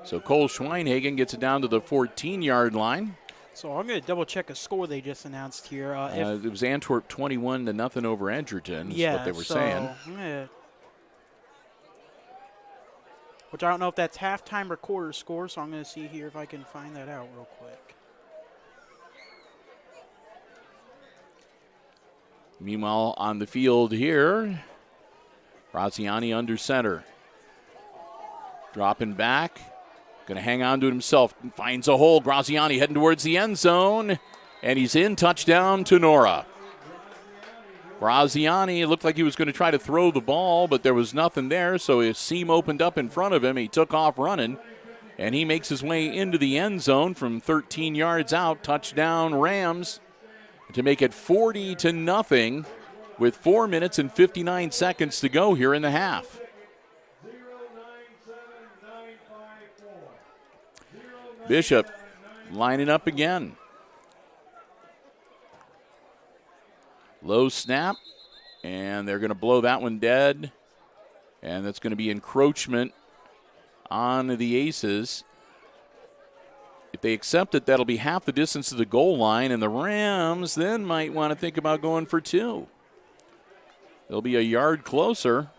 Speaker 1: So Cole Schweinhagen gets it down to the 14-yard line.
Speaker 2: So I'm going to double check a score they just announced here.
Speaker 1: It was Antwerp 21-0 over Edgerton. Is what they were saying.
Speaker 2: Which I don't know if that's halftime or quarter score, so I'm going to see here if I can find that out real quick.
Speaker 1: Meanwhile, on the field here, Graziani under center. Dropping back. Going to hang on to it himself. Finds a hole. Graziani heading towards the end zone. And he's in. Touchdown, Tinora. Graziani looked like he was going to try to throw the ball, but there was nothing there, so his seam opened up in front of him. He took off running, and he makes his way into the end zone from 13 yards out. Touchdown, Rams, to make it 40-0 with 4 minutes and 59 seconds to go here in the half. Bishop lining up again. Low snap, and they're going to blow that one dead. And that's going to be encroachment on the Aces. If they accept it, that'll be half the distance to the goal line, and the Rams then might want to think about going for 2. They'll be a yard closer.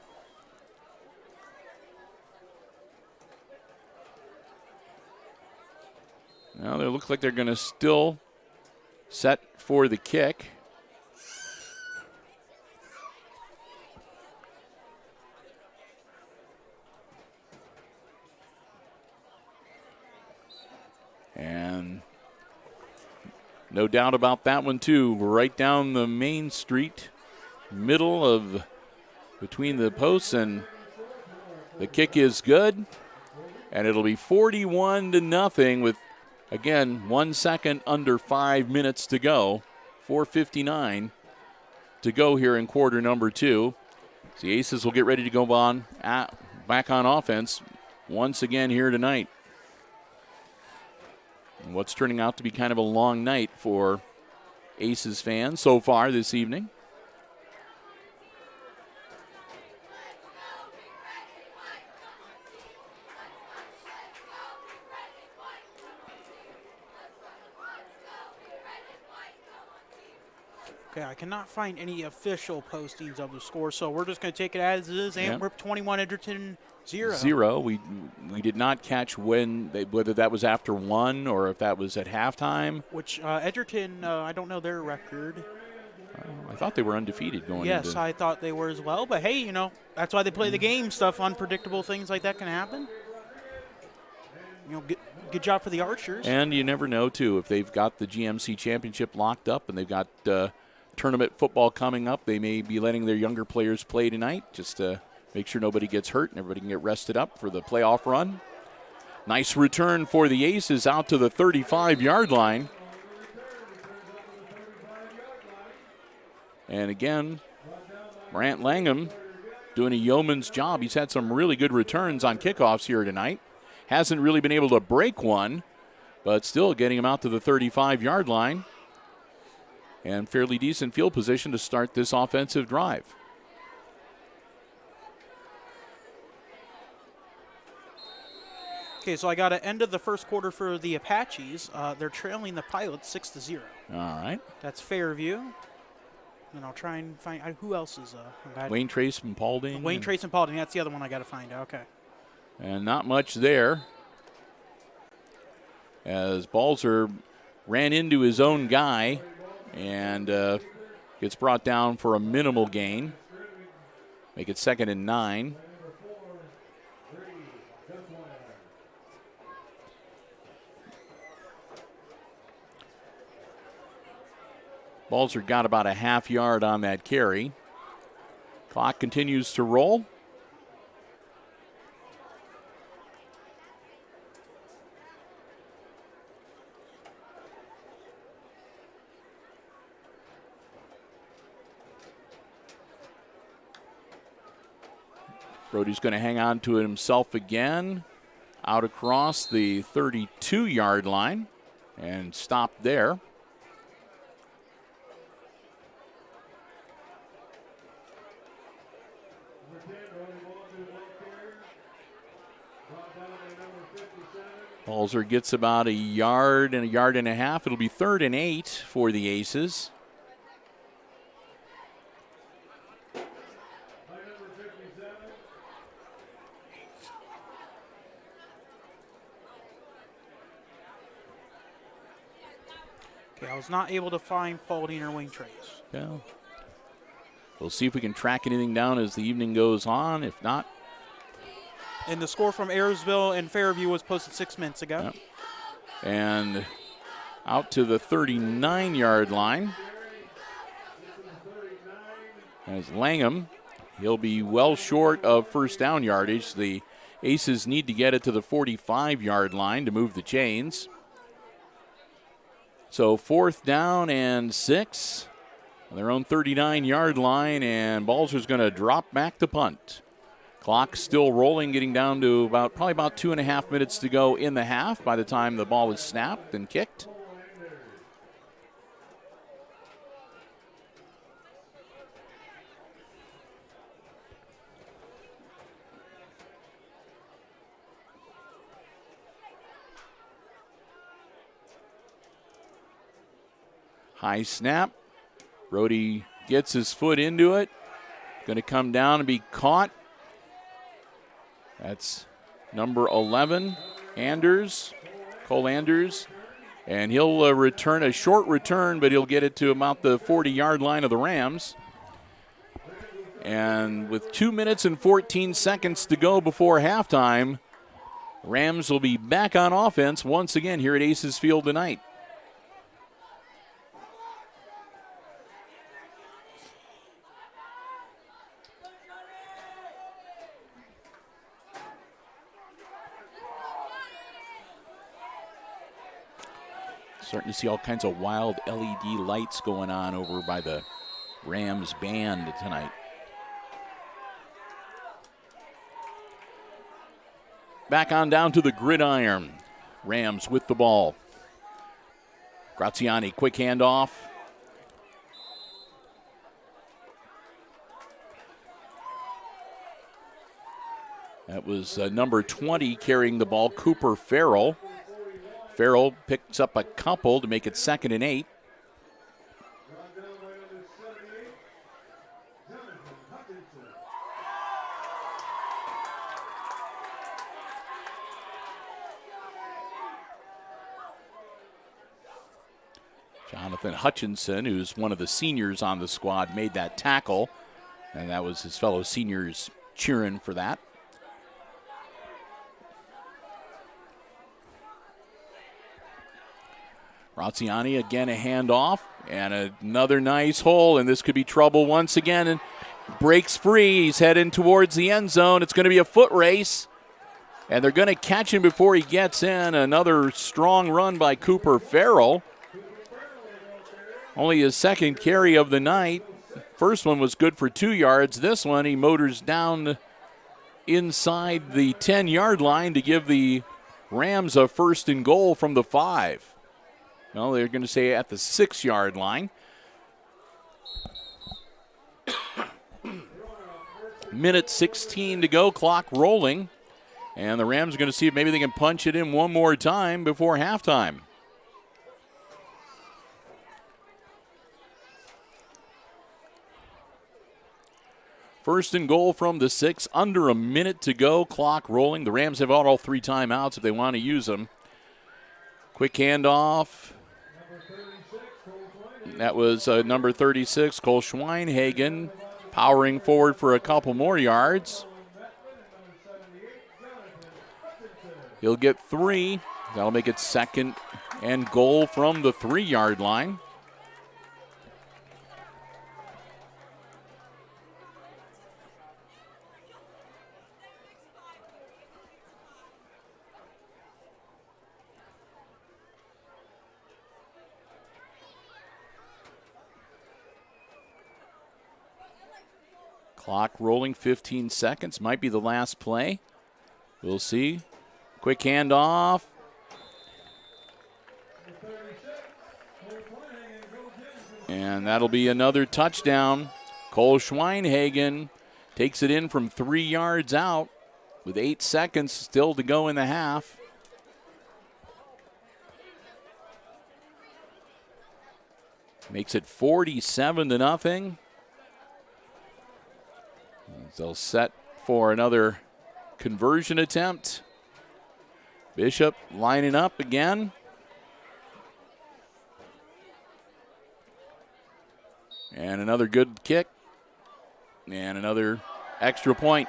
Speaker 1: Now they look like they're going to still set for the kick. And no doubt about that one, too. Right down the main street, middle of between the posts, and the kick is good. And it'll be 41-0 with, again, 1 second under 5 minutes to go. 4:59 to go here in quarter number 2. The Aces will get ready to go on back on offense once again here tonight. What's turning out to be kind of a long night for Aces fans so far this evening.
Speaker 2: Okay, I cannot find any official postings of the score, so we're just going to take it as is. Antwerp 21, Edgerton 0.
Speaker 1: 0. We did not catch whether that was after 1 or if that was at halftime.
Speaker 2: Which Edgerton, I don't know their record.
Speaker 1: I thought they were undefeated going
Speaker 2: Yes,
Speaker 1: into.
Speaker 2: I thought they were as well. But hey, that's why they play the game. Stuff, unpredictable things like that can happen. Good job for the Archers.
Speaker 1: And you never know, too, if they've got the GMC Championship locked up and they've got tournament football coming up, they may be letting their younger players play tonight just to make sure nobody gets hurt and everybody can get rested up for the playoff run. Nice return for the Aces out to the 35-yard line. And again, Brant Langham doing a yeoman's job. He's had some really good returns on kickoffs here tonight. Hasn't really been able to break one, but still getting him out to the 35-yard line. And fairly decent field position to start this offensive drive.
Speaker 2: Okay, so I got an end of the first quarter for the Apaches. They're trailing the Pilots 6-0.
Speaker 1: All right.
Speaker 2: That's Fairview. And I'll try and find who else is.
Speaker 1: Wayne Trace and Paulding.
Speaker 2: Wayne Trace and Paulding. That's the other one I got to find out. Okay.
Speaker 1: And not much there. As Balzer ran into his own guy and gets brought down for a minimal gain. Make it 2nd and 9. Balzer got about a half yard on that carry. Clock continues to roll. Brody's going to hang on to it himself again. Out across the 32-yard line and stop there. Balzer gets about a yard and a half. It'll be 3rd and 8 for the Aces.
Speaker 2: Okay, I was not able to find Paulding or Wayne Trace.
Speaker 1: Yeah. We'll see if we can track anything down as the evening goes on. If not.
Speaker 2: And the score from Ayersville and Fairview was posted 6 minutes ago.
Speaker 1: Yep. And out to the 39-yard line. As Langham, he'll be well short of first down yardage. The Aces need to get it to the 45-yard line to move the chains. So 4th down and 6 on their own 39-yard line, and Balzer's going to drop back to punt. Clock still rolling, getting down to probably about 2.5 minutes to go in the half by the time the ball is snapped and kicked. High snap. Brody gets his foot into it. Going to come down and be caught. That's number 11, Anders, Cole Anders. And he'll return a short return, but he'll get it to about the 40-yard line of the Rams. And with 2 minutes and 14 seconds to go before halftime, Rams will be back on offense once again here at Aces Field tonight. Starting to see all kinds of wild LED lights going on over by the Rams band tonight. Back on down to the gridiron. Rams with the ball. Graziani, quick handoff. That was number 20 carrying the ball, Cooper Farrell. Farrell picks up a couple to make it 2nd and 8. Jonathan Hutchinson, who's one of the seniors on the squad, made that tackle, and that was his fellow seniors cheering for that. Graziani again, a handoff, and another nice hole, and this could be trouble once again, and breaks free. He's heading towards the end zone. It's going to be a foot race, and they're going to catch him before he gets in. Another strong run by Cooper Farrell. Only his second carry of the night. First one was good for 2 yards. This one, he motors down inside the 10-yard line to give the Rams a 1st and goal from the 5. Well, they're going to say at the 6-yard line. Minute 16 to go, clock rolling. And the Rams are going to see if maybe they can punch it in one more time before halftime. First and goal from the 6, under a minute to go, clock rolling. The Rams have all 3 timeouts if they want to use them. Quick handoff. That was number 36, Cole Schweinhagen, powering forward for a couple more yards. He'll get 3. That'll make it 2nd and goal from the 3-yard line. Clock rolling, 15 seconds. Might be the last play. We'll see. Quick handoff. And that'll be another touchdown. Cole Schweinhagen takes it in from 3 yards out with 8 seconds still to go in the half. Makes it 47-0. They'll set for another conversion attempt. Bishop lining up again. And another good kick. And another extra point.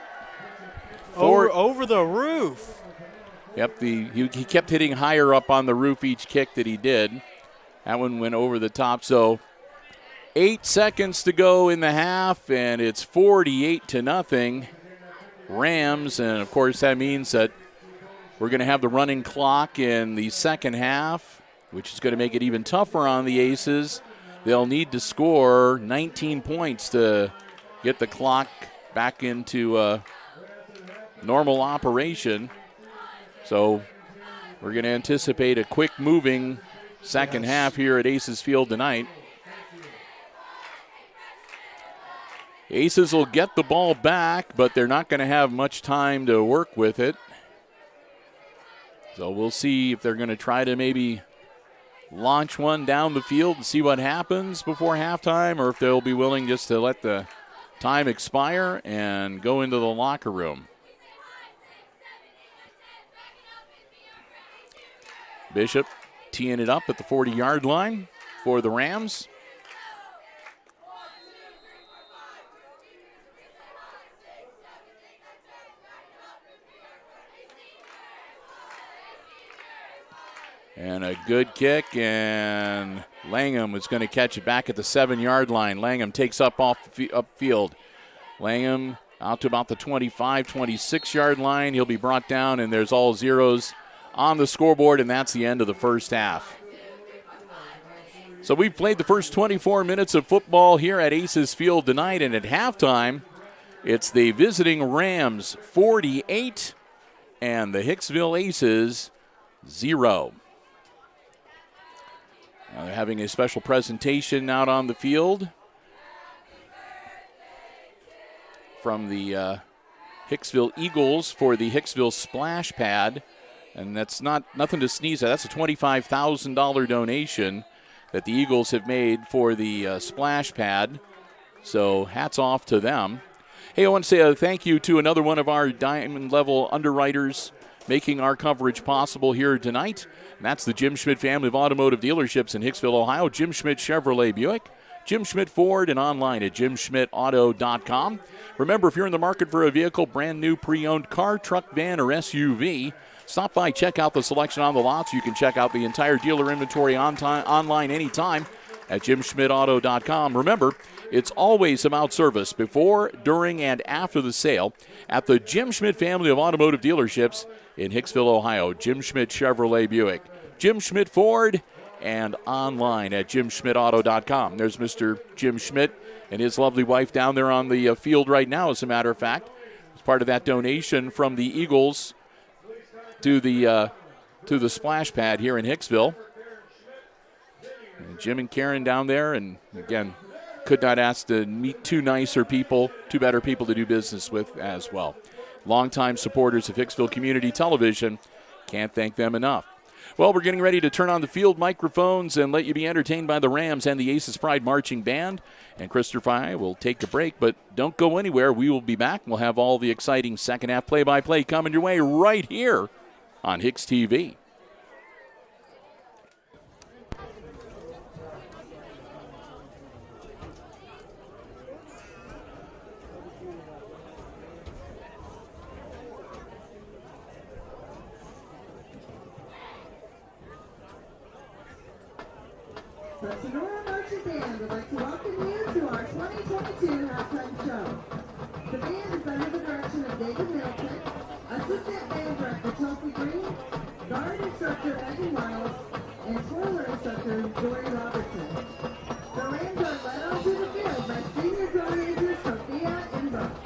Speaker 2: Over the roof.
Speaker 1: Yep, he kept hitting higher up on the roof each kick that he did. That one went over the top. So 8 seconds to go in the half, and it's 48-0 Rams. And, of course, that means that we're going to have the running clock in the second half, which is going to make it even tougher on the Aces. They'll need to score 19 points to get the clock back into normal operation. So we're going to anticipate a quick-moving second half here at Aces Field tonight. Aces will get the ball back, but they're not going to have much time to work with it. So we'll see if they're going to try to maybe launch one down the field and see what happens before halftime, or if they'll be willing just to let the time expire and go into the locker room. Bishop teeing it up at the 40-yard line for the Rams. And a good kick, and Langham is going to catch it back at the 7-yard line. Langham takes up upfield. Langham out to about the 25, 26-yard line. He'll be brought down, and there's all zeros on the scoreboard, and that's the end of the first half. So we've played the first 24 minutes of football here at Aces Field tonight, and at halftime, it's the visiting Rams 48 and the Hicksville Aces 0. They're having a special presentation out on the field from the Hicksville Eagles for the Hicksville Splash Pad. And that's nothing to sneeze at. That's a $25,000 donation that the Eagles have made for the Splash Pad. So hats off to them. Hey, I want to say a thank you to another one of our diamond level underwriters, making our coverage possible here tonight. And that's the Jim Schmidt family of automotive dealerships in Hicksville, Ohio. Jim Schmidt Chevrolet Buick, Jim Schmidt Ford, and online at jimschmidtauto.com. Remember, if you're in the market for a vehicle, brand new pre-owned car, truck, van, or SUV, stop by, check out the selection on the lots. You can check out the entire dealer inventory online anytime at jimschmidtauto.com. Remember, it's always about service before, during, and after the sale at the Jim Schmidt family of automotive dealerships in Hicksville, Ohio. Jim Schmidt Chevrolet Buick, Jim Schmidt Ford, and online at jimschmidtauto.com. There's Mr. Jim Schmidt and his lovely wife down there on the field right now, as a matter of fact. It's part of that donation from the Eagles to the splash pad here in Hicksville. And Jim and Karen down there, and again, could not ask to meet two better people to do business with as well. Longtime supporters of Hicksville Community Television. Can't thank them enough. Well, we're getting ready to turn on the field microphones and let you be entertained by the Rams and the Aces Pride Marching Band. And Christopher and I will take a break, but don't go anywhere. We will be back. We'll have all the exciting second half play-by-play coming your way right here on HIX-TV.
Speaker 3: The Tinora Marching Band would like to welcome you to our 2022 halftime show. The band is under the direction of David Middleton, Assistant Band Director Chelsea Green, Guard Instructor Megan Miles, and Twirler Instructor Jory Robertson. The Rams are led onto the field by senior drum majors Sophia and Brooke.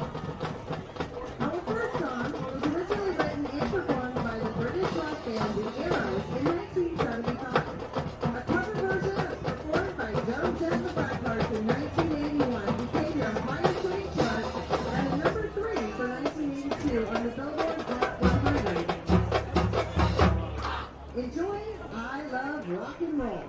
Speaker 3: Our first song was originally written and performed by the British rock band The Arrows in 1975. A cover version performed by Joe Jett the Blackhearts in 1981 became their highest rated chart and a number 3 for 1982 on the Billboard Hot 100. Enjoy I Love Rock and Roll.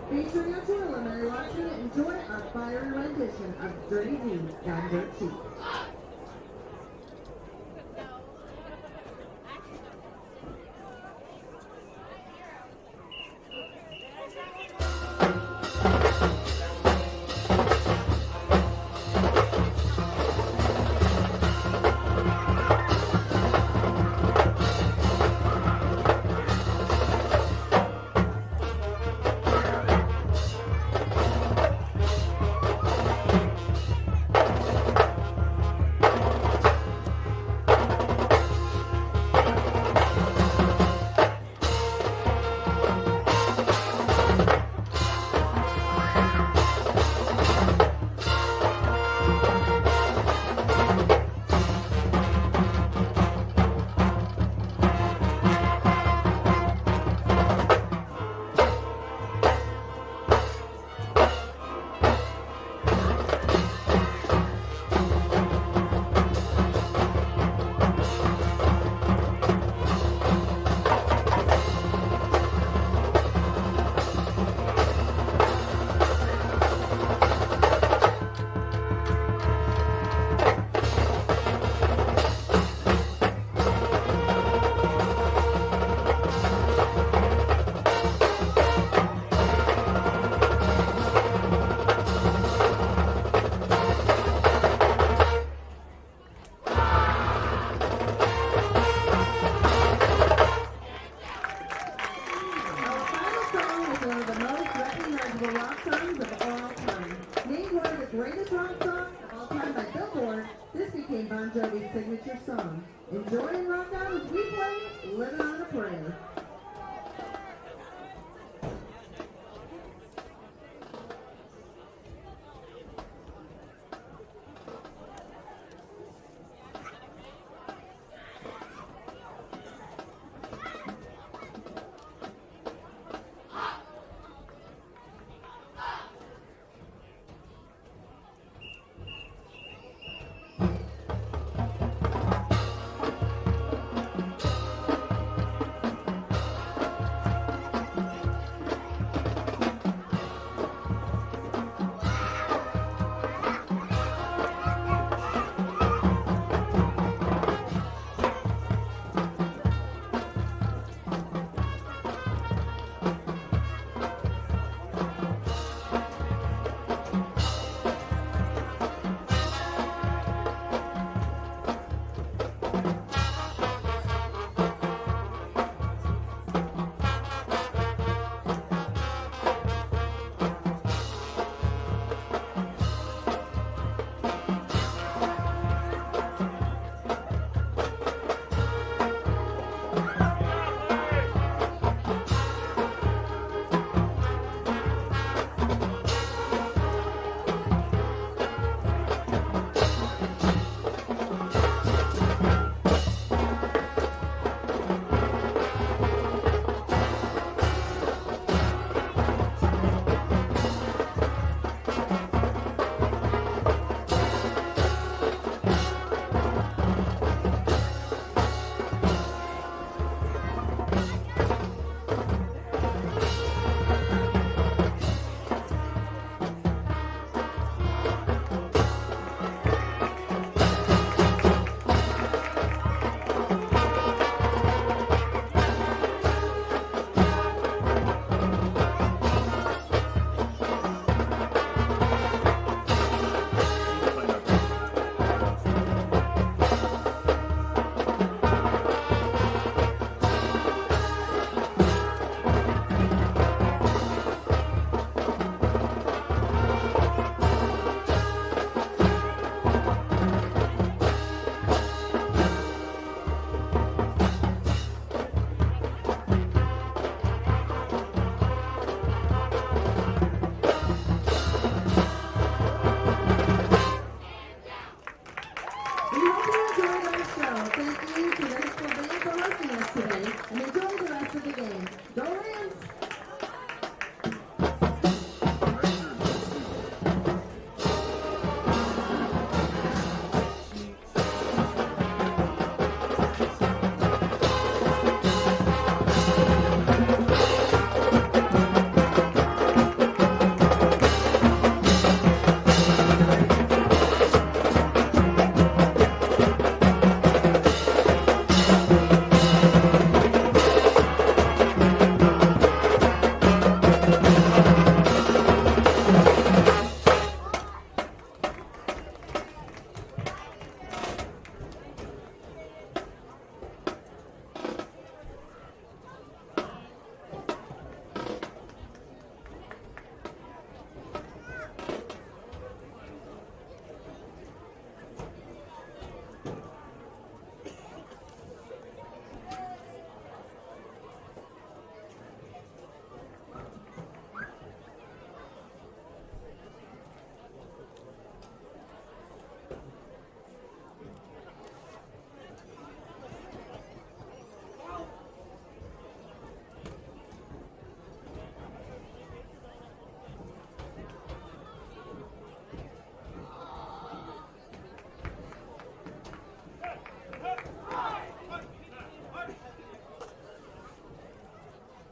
Speaker 3: Featuring a preliminary watching and enjoy our fiery rendition of Dirty Deeds Down Dirt Cheap.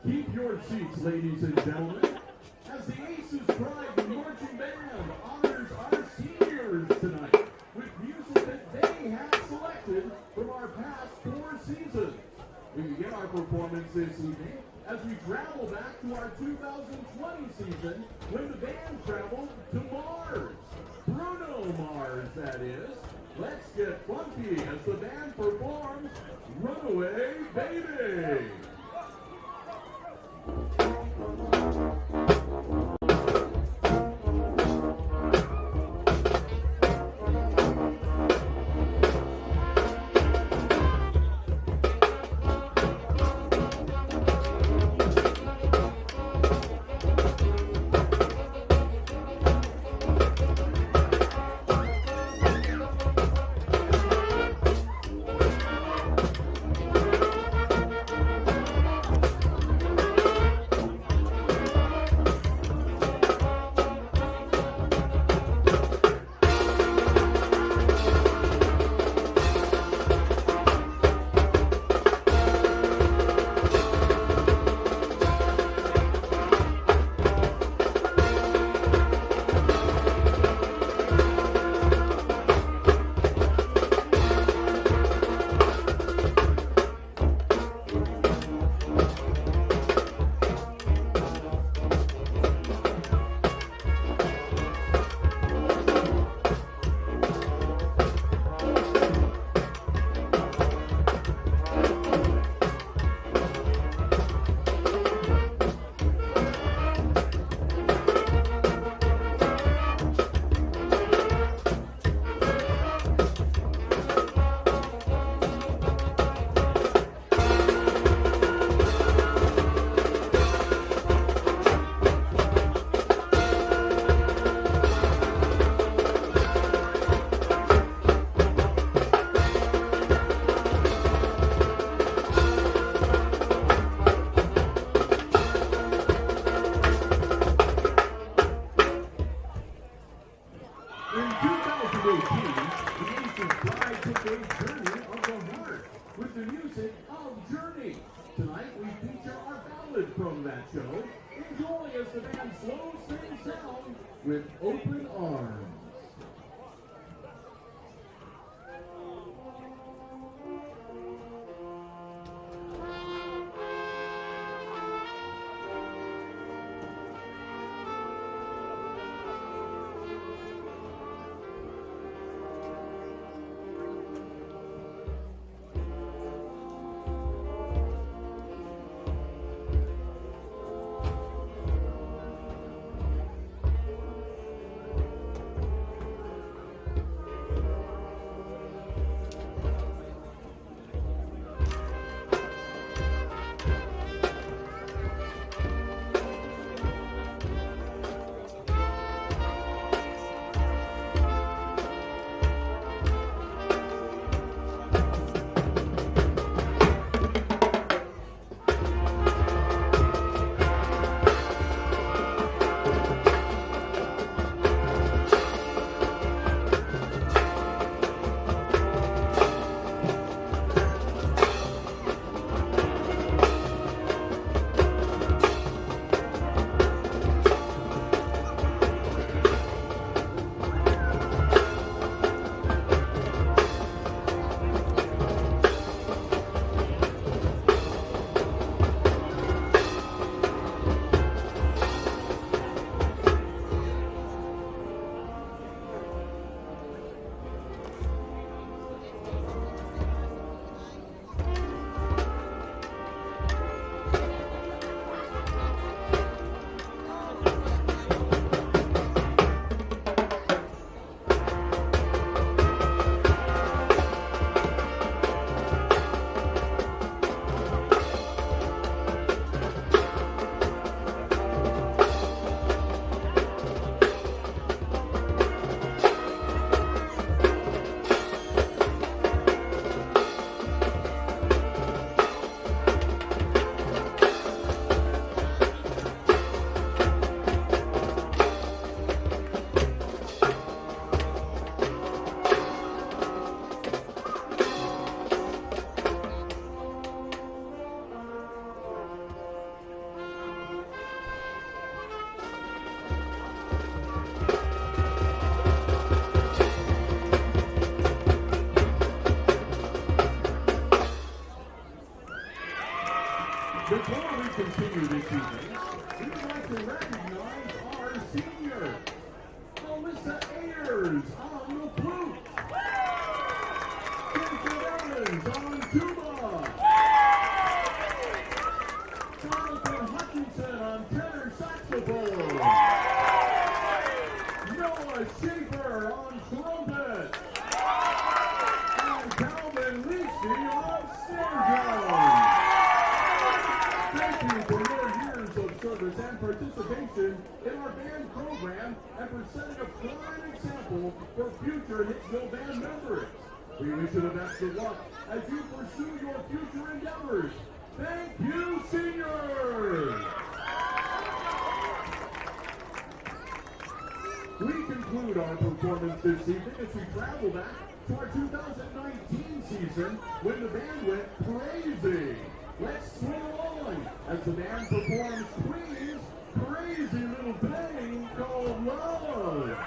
Speaker 4: Keep your seats, ladies and gentlemen, as the Aces Pride Marching Band honors our seniors tonight with music that they have selected from our past 4 seasons. We begin our performance this evening as we travel back to our 2020 season when the band traveled to Mars. Bruno Mars, that is. Let's get funky as the band performs Runaway Baby. In 2018, the Aces Pride took a journey of the heart with the music of Journey. Tonight, we feature our ballad from that show. Enjoy as the band slows things down with Open Arms. Before we continue this evening, we would like to recognize our senior, Melissa Ayers on the flute, Jason Evans on tuba, Jonathan Hutchinson on tenor saxophone, Noah Schaefer on trumpet, and Calvin Lisi on snare drum. Thank you for your years of service and participation in our band program and for setting a prime example for future Hicksville band members. We wish you the best of luck as you pursue your future endeavors. Thank you, seniors! We conclude our performance this evening as we travel back to our 2019 season when the band went crazy. Let's swing along as the band performs Queen's crazy little thing called love.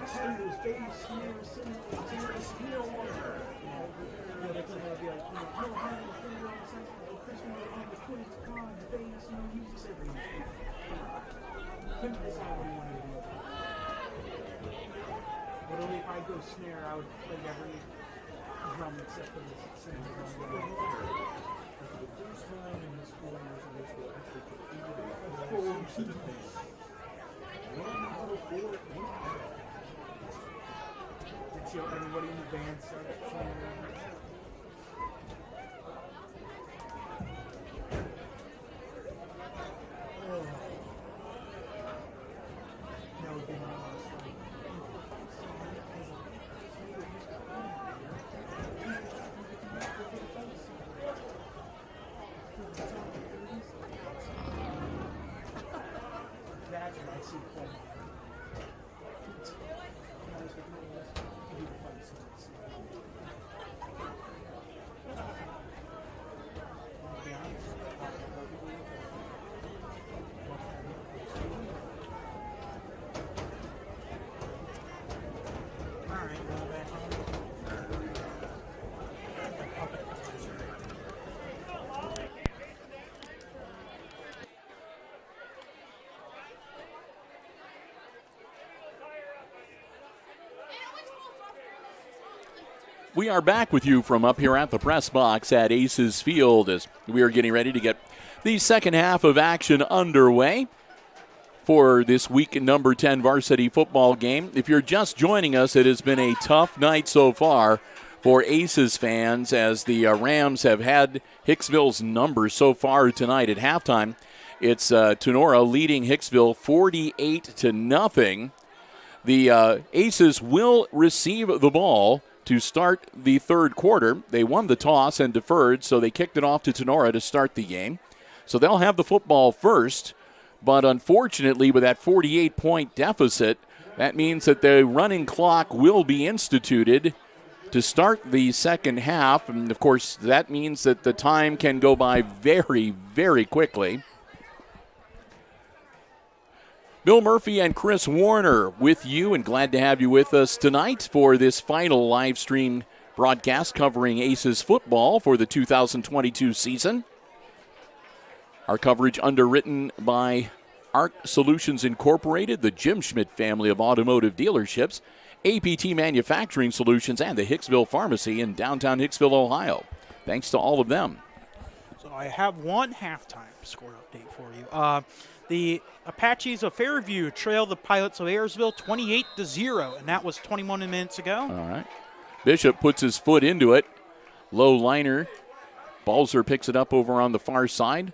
Speaker 4: Tenders, baby smears, cinnamon, tears, meal wonder.
Speaker 2: That's going to be like, no hand, finger on the sense of Christmas on the quiz, con, the base, use this every year. Couldn't decide what he wanted to do. Literally, if I go snare, I would play every drum except for this cinnamon drum.
Speaker 4: For the first time in his 4 years in this will actually compete in the 1 out of 4
Speaker 2: Did you everybody in the band start cheering? That would be my last one. That's what I see playing.
Speaker 1: We are back with you from up here at the press box at Aces Field as we are getting ready to get the second half of action underway for this week number 10 varsity football game. If you're just joining us, it has been a tough night so far for Aces fans as the Rams have had Hicksville's number so far tonight. At halftime, it's Tinora leading Hicksville 48-0. The Aces will receive the ball to start the third quarter. They won the toss and deferred, so they kicked it off to Tinora to start the game. So they'll have the football first, but unfortunately with that 48-point deficit, that means that the running clock will be instituted to start the second half, and of course that means that the time can go by very, very quickly. Bill Murphy and Chris Warner with you, and glad to have you with us tonight for this final live stream broadcast covering Aces football for the 2022 season. Our coverage underwritten by ARC Solutions Incorporated, the Jim Schmidt family of automotive dealerships, APT Manufacturing Solutions, and the Hicksville Pharmacy in downtown Hicksville, Ohio. Thanks to all of them.
Speaker 2: So I have one halftime score update for you. The Apaches of Fairview trailed the Pilots of Ayersville 28-0, and that was 21 minutes ago.
Speaker 1: All right. Bishop puts his foot into it. Low liner. Balzer picks it up over on the far side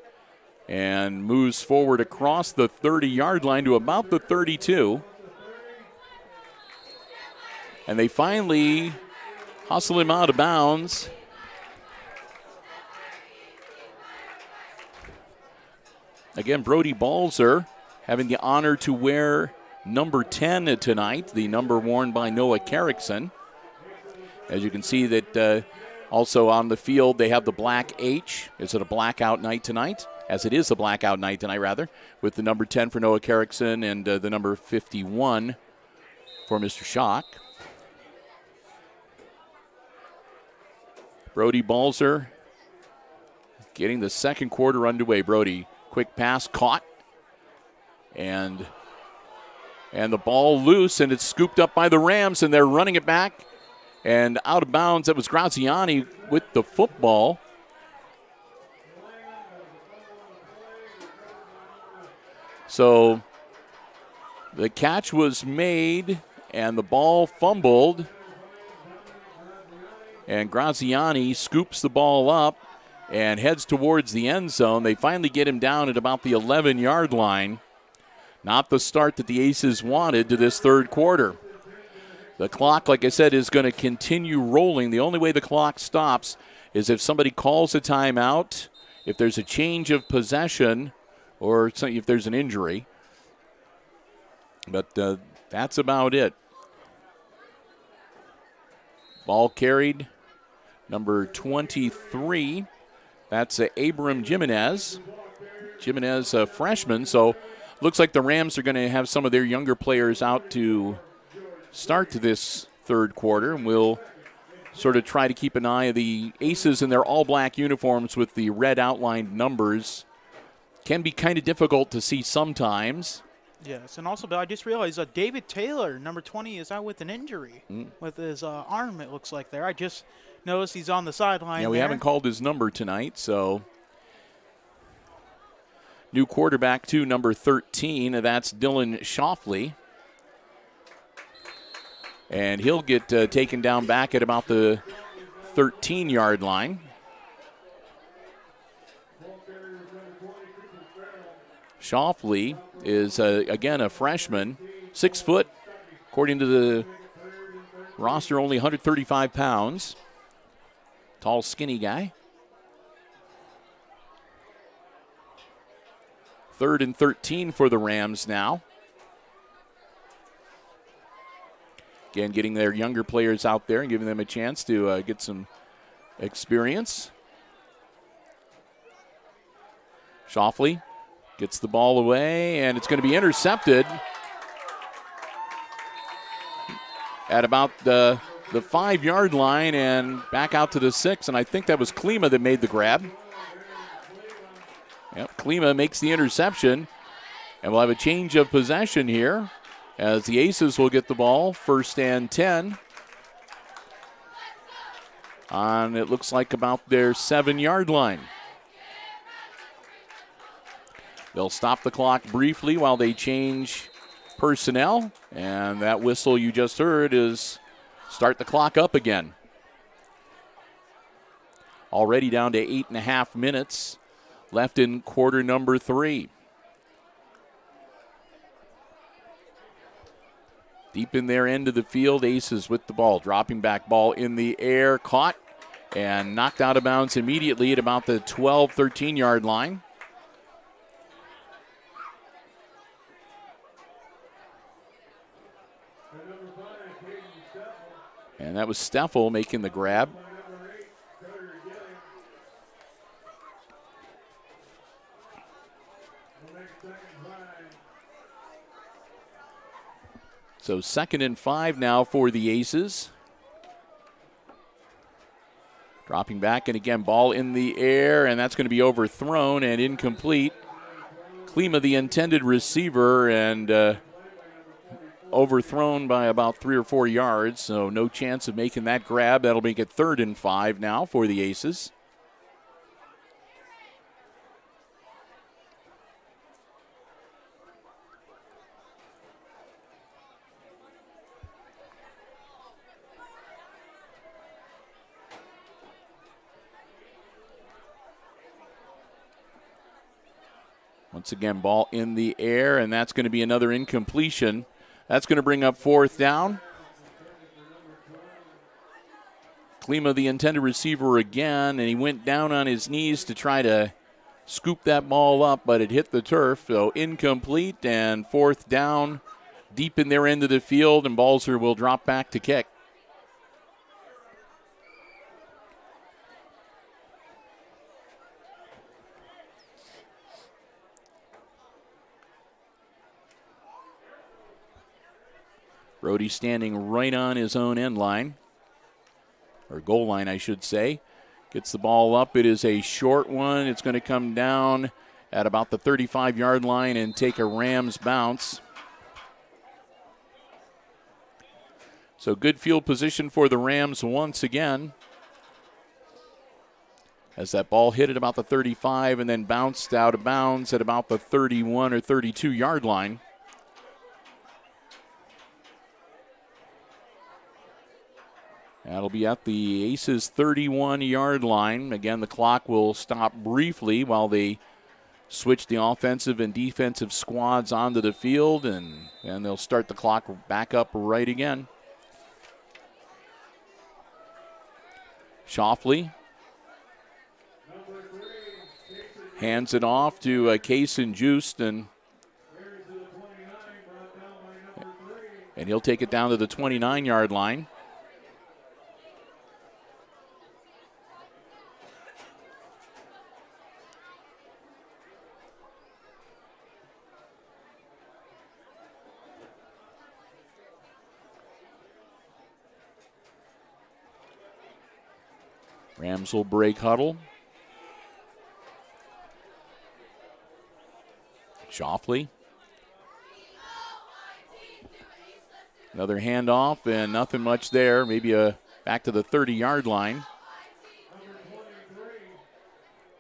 Speaker 1: and moves forward across the 30-yard line to about the 32. And they finally hustle him out of bounds. Again, Brody Balzer having the honor to wear number 10 tonight, the number worn by Noah Carrickson. As you can see that also on the field they have the black H. Is it a blackout night tonight? As it is a blackout night tonight, rather, with the number 10 for Noah Carrickson and the number 51 for Mr. Schock. Brody Balzer getting the second quarter underway. Brody, quick pass caught, and the ball loose, and it's scooped up by the Rams, and they're running it back and out of bounds. That was Graziani with the football. So the catch was made, and the ball fumbled, and Graziani scoops the ball up and heads towards the end zone. They finally get him down at about the 11-yard line. Not the start that the Aces wanted to this third quarter. The clock, like I said, is going to continue rolling. The only way the clock stops is if somebody calls a timeout, if there's a change of possession, or if there's an injury. But that's about it. Ball carried, number 23. That's Abram Jimenez. Jimenez, a freshman, so looks like the Rams are going to have some of their younger players out to start to this third quarter, and we'll sort of try to keep an eye on the Aces in their all-black uniforms with the red outlined numbers. Can be kind of difficult to see sometimes.
Speaker 2: Yes, and also, Bill, I just realized David Taylor, number 20, is out with an injury with his arm, it looks like there. I just noticed he's on the sideline.
Speaker 1: Yeah, we haven't called his number tonight, so. New quarterback, too, number 13. That's Dylan Shoffley. And he'll get taken down back at about the 13-yard line. Shoffley is, again, a freshman, 6 foot, according to the roster, only 135 pounds. Tall, skinny guy. 3rd and 13 for the Rams now. Again, getting their younger players out there and giving them a chance to get some experience. Shoffley gets the ball away, and it's going to be intercepted at about the 5-yard line and back out to the 6, and I think that was Klima that made the grab. Yep, Klima makes the interception, and we'll have a change of possession here as the Aces will get the ball, 1st and 10. On, it looks like, about their 7-yard line. They'll stop the clock briefly while they change personnel, and that whistle you just heard is start the clock up again. Already down to 8.5 minutes left in quarter number 3. Deep in their end of the field, Aces with the ball. Dropping back, ball in the air, caught and knocked out of bounds immediately at about the 12, 13-yard line. And that was Steffel making the grab. So 2nd and 5 now for the Aces. Dropping back, and again, ball in the air, and that's going to be overthrown and incomplete. Klima, the intended receiver, and overthrown by about 3 or 4 yards, so no chance of making that grab. That'll make it 3rd and 5 now for the Aces. Once again, ball in the air, and that's going to be another incompletion. That's going to bring up 4th down. Klima, the intended receiver again, and he went down on his knees to try to scoop that ball up, but it hit the turf, so incomplete, and 4th down deep in their end of the field, and Balzer will drop back to kick. Brody standing right on his own end line, or goal line, I should say. Gets the ball up. It is a short one. It's going to come down at about the 35-yard line and take a Rams bounce. So good field position for the Rams once again, as that ball hit at about the 35 and then bounced out of bounds at about the 31 or 32-yard line. That'll be at the Aces' 31-yard line. Again, the clock will stop briefly while they switch the offensive and defensive squads onto the field, and they'll start the clock back up right again. Shoffley hands it off to Case and Juiced, and he'll take it down to the 29-yard line. Rams will break huddle. Shoffley. Another handoff and nothing much there. Maybe a back to the 30-yard line.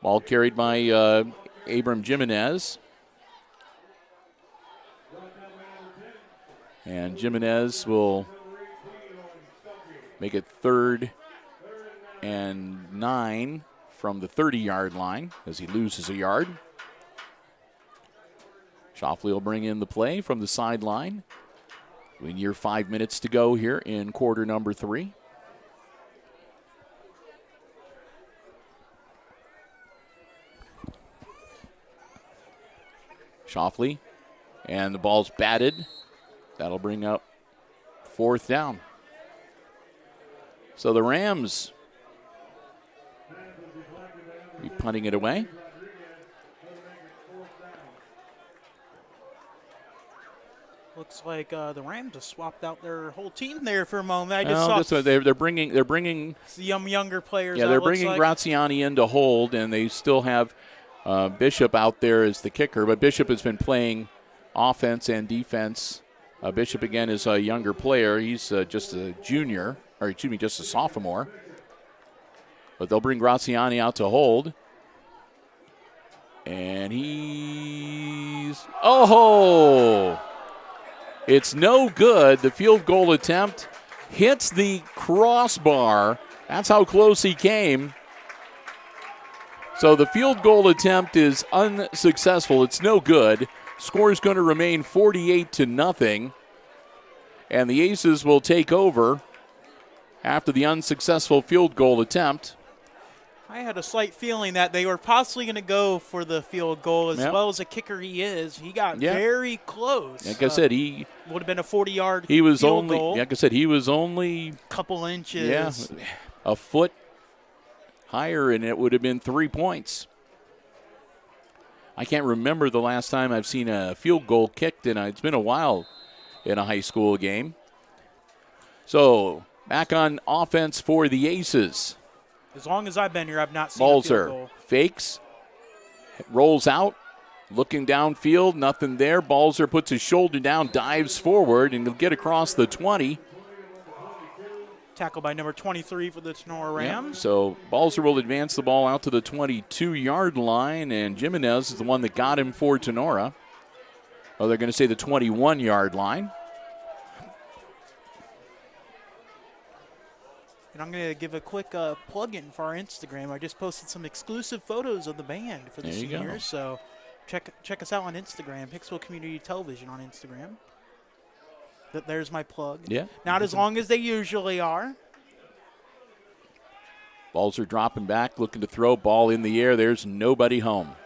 Speaker 1: Ball carried by Abram Jimenez. And Jimenez will make it 3rd and 9 from the 30-yard line as he loses a yard. Shoffley will bring in the play from the sideline. We near 5 minutes to go here in quarter number 3. Shoffley, and the ball's batted. That'll bring up 4th down. So the Rams be punting it away.
Speaker 2: Looks like the Rams have swapped out their whole team there for a moment. I just saw
Speaker 1: they're bringing
Speaker 2: some younger players.
Speaker 1: Yeah, they're bringing Graziani in to hold, and they still have Bishop out there as the kicker. But Bishop has been playing offense and defense. Bishop again is a younger player. He's just a junior, or excuse me, just a sophomore. But they'll bring Graziani out to hold. And it's no good. The field goal attempt hits the crossbar. That's how close he came. So the field goal attempt is unsuccessful. It's no good. Score is going to remain 48-0. And the Aces will take over after the unsuccessful field goal attempt.
Speaker 2: I had a slight feeling that they were possibly going to go for the field goal as well as a kicker he is. He got very close.
Speaker 1: Like I said, he
Speaker 2: would have been a 40-yard
Speaker 1: He was
Speaker 2: field
Speaker 1: only,
Speaker 2: goal.
Speaker 1: like I said, he was only
Speaker 2: a couple inches.
Speaker 1: Yeah, a foot higher, and it would have been 3 points. I can't remember the last time I've seen a field goal kicked, and it's been a while in a high school game. So back on offense for the Aces.
Speaker 2: As long as I've been here, I've not seen a field goal.
Speaker 1: Fakes, rolls out, looking downfield, nothing there. Balzer puts his shoulder down, dives forward, and he'll get across the 20.
Speaker 2: Tackled by number 23 for the Tinora Rams.
Speaker 1: So Balzer will advance the ball out to the 22-yard line, and Jimenez is the one that got him for Tinora. Oh, they're going to say the 21-yard line.
Speaker 2: And I'm going to give a quick plug-in for our Instagram. I just posted some exclusive photos of the band for the seniors. So check us out on Instagram, Hicksville Community Television on Instagram. There's my plug.
Speaker 1: Yeah.
Speaker 2: Not as long as they usually are.
Speaker 1: Balzer dropping back, looking to throw. Ball in the air. There's nobody home.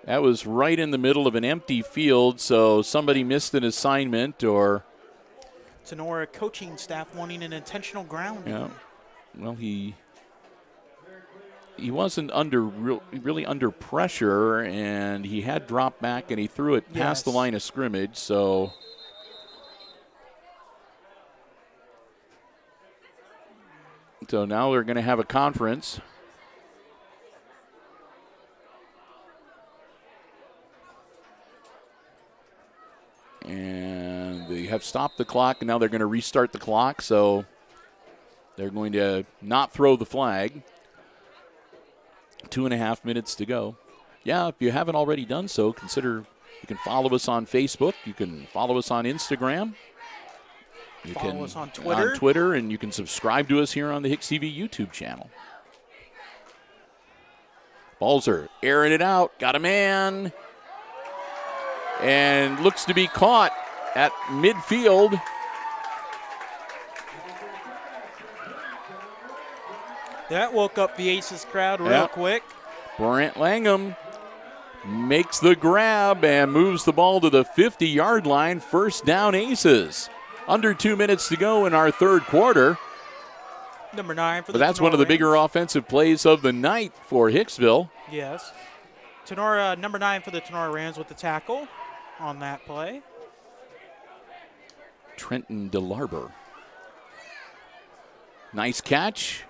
Speaker 1: That was right in the middle of an empty field, so somebody missed an assignment or –
Speaker 2: Tinora coaching staff wanting an intentional grounding.
Speaker 1: Yeah. Well, he wasn't really under pressure, and he had dropped back, and he threw it past the line of scrimmage. So now they're going to have a conference. And they have stopped the clock, and now they're going to restart the clock. So they're going to not throw the flag. 2.5 minutes to go. Yeah, if you haven't already done so, consider you can follow us on Facebook. You can follow us on Instagram. You
Speaker 2: follow us on Twitter.
Speaker 1: On Twitter, and you can subscribe to us here on the HIX-TV YouTube channel. Balzer airing it out. Got a man. And looks to be caught at midfield.
Speaker 2: That woke up the Aces crowd real quick.
Speaker 1: Brent Langham makes the grab and moves the ball to the 50-yard line. First down, Aces. Under 2 minutes to go in our third quarter.
Speaker 2: Number 9 for the
Speaker 1: That's one of the bigger offensive plays of the night for Hicksville.
Speaker 2: Yes. Tinora, number 9 for the Tinora Rams with the tackle on that play.
Speaker 1: Trenton DeLarber. Nice catch.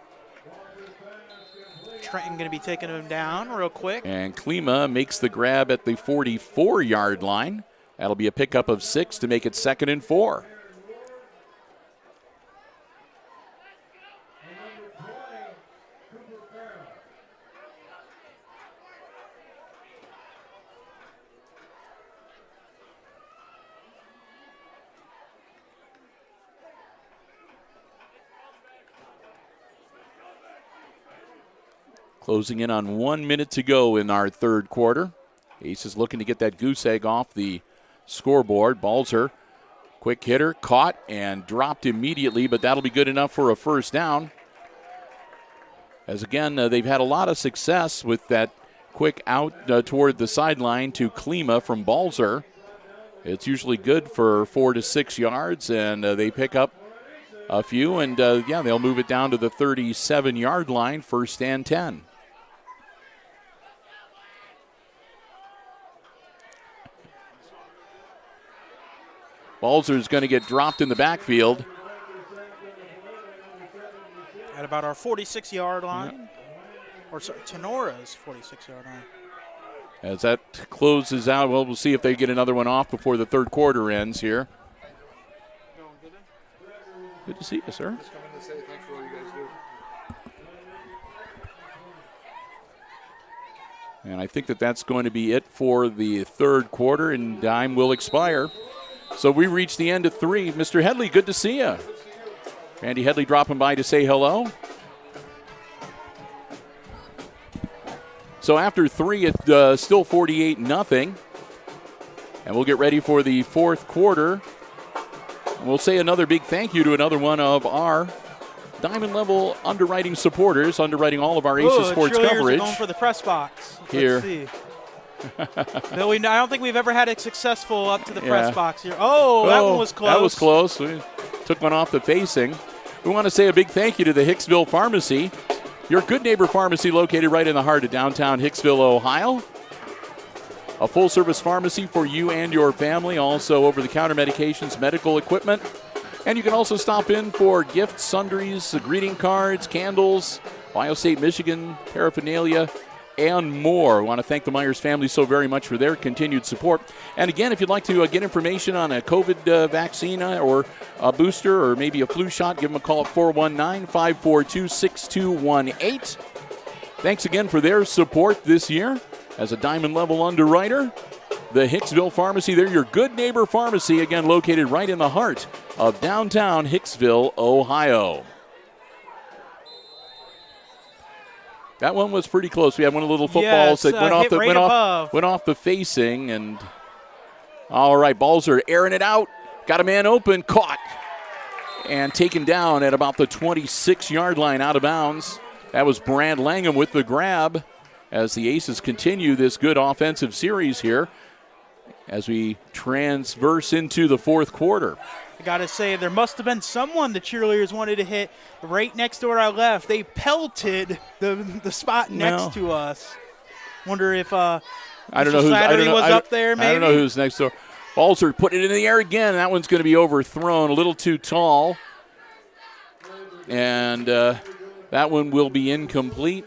Speaker 2: Trenton going to be taking him down real quick.
Speaker 1: And Klima makes the grab at the 44-yard line. That'll be a pickup of 6 to make it 2nd and 4. Closing in on 1 minute to go in our third quarter. Aces looking to get that goose egg off the scoreboard. Balzer, quick hitter, caught and dropped immediately, but that'll be good enough for a first down. As again, they've had a lot of success with that quick out toward the sideline to Klima from Balzer. It's usually good for 4 to 6 yards, and they pick up a few, and they'll move it down to the 37-yard line, 1st and 10. Balzer's going to get dropped in the backfield.
Speaker 2: At about our 46-yard line. Or sorry, Tenora's 46-yard line.
Speaker 1: As that closes out, well, we'll see if they get another one off before the third quarter ends here. Good to see you, sir.
Speaker 5: Just coming to say thanks for all you guys do.
Speaker 1: And I think that's going to be it for the third quarter, and time will expire. So we reach the end of 3. Mr. Headley, good to see you. Randy Headley dropping by to say hello. So after 3, it's still 48-0. And we'll get ready for the fourth quarter. And we'll say another big thank you to another one of our Diamond Level underwriting supporters, underwriting all of our Aces Sports coverage.
Speaker 2: Going for the press box.
Speaker 1: Here.
Speaker 2: Let's see. Billy, I don't think we've ever had it successful up to the press box here. Oh, that one was close.
Speaker 1: That was close. We took one off the facing. We want to say a big thank you to the Hicksville Pharmacy, your good neighbor pharmacy located right in the heart of downtown Hicksville, Ohio. A full-service pharmacy for you and your family. Also over-the-counter medications, medical equipment. And you can also stop in for gifts, sundries, greeting cards, candles, Ohio State, Michigan, paraphernalia, and more. I want to thank the Myers family so very much for their continued support. And again, if you'd like to get information on a COVID vaccine or a booster or maybe a flu shot, give them a call at 419-542-6218. Thanks again for their support this year as a Diamond Level underwriter. The Hicksville Pharmacy, they're your good neighbor pharmacy, again located right in the heart of downtown Hicksville, Ohio. That one was pretty close. We had one of the little footballs that went off the facing, and all right, Balzer airing it out, got a man open, caught, and taken down at about the 26-yard line out of bounds. That was Brand Langham with the grab as the Aces continue this good offensive series here as we transverse into the fourth quarter.
Speaker 2: I got to say, there must have been someone the cheerleaders wanted to hit right next door to our left. They pelted the spot next to us. Wonder if
Speaker 1: I don't know who's
Speaker 2: up there, maybe?
Speaker 1: I don't know who's next door. Balzer put it in the air again. That one's going to be overthrown, a little too tall. And that one will be incomplete.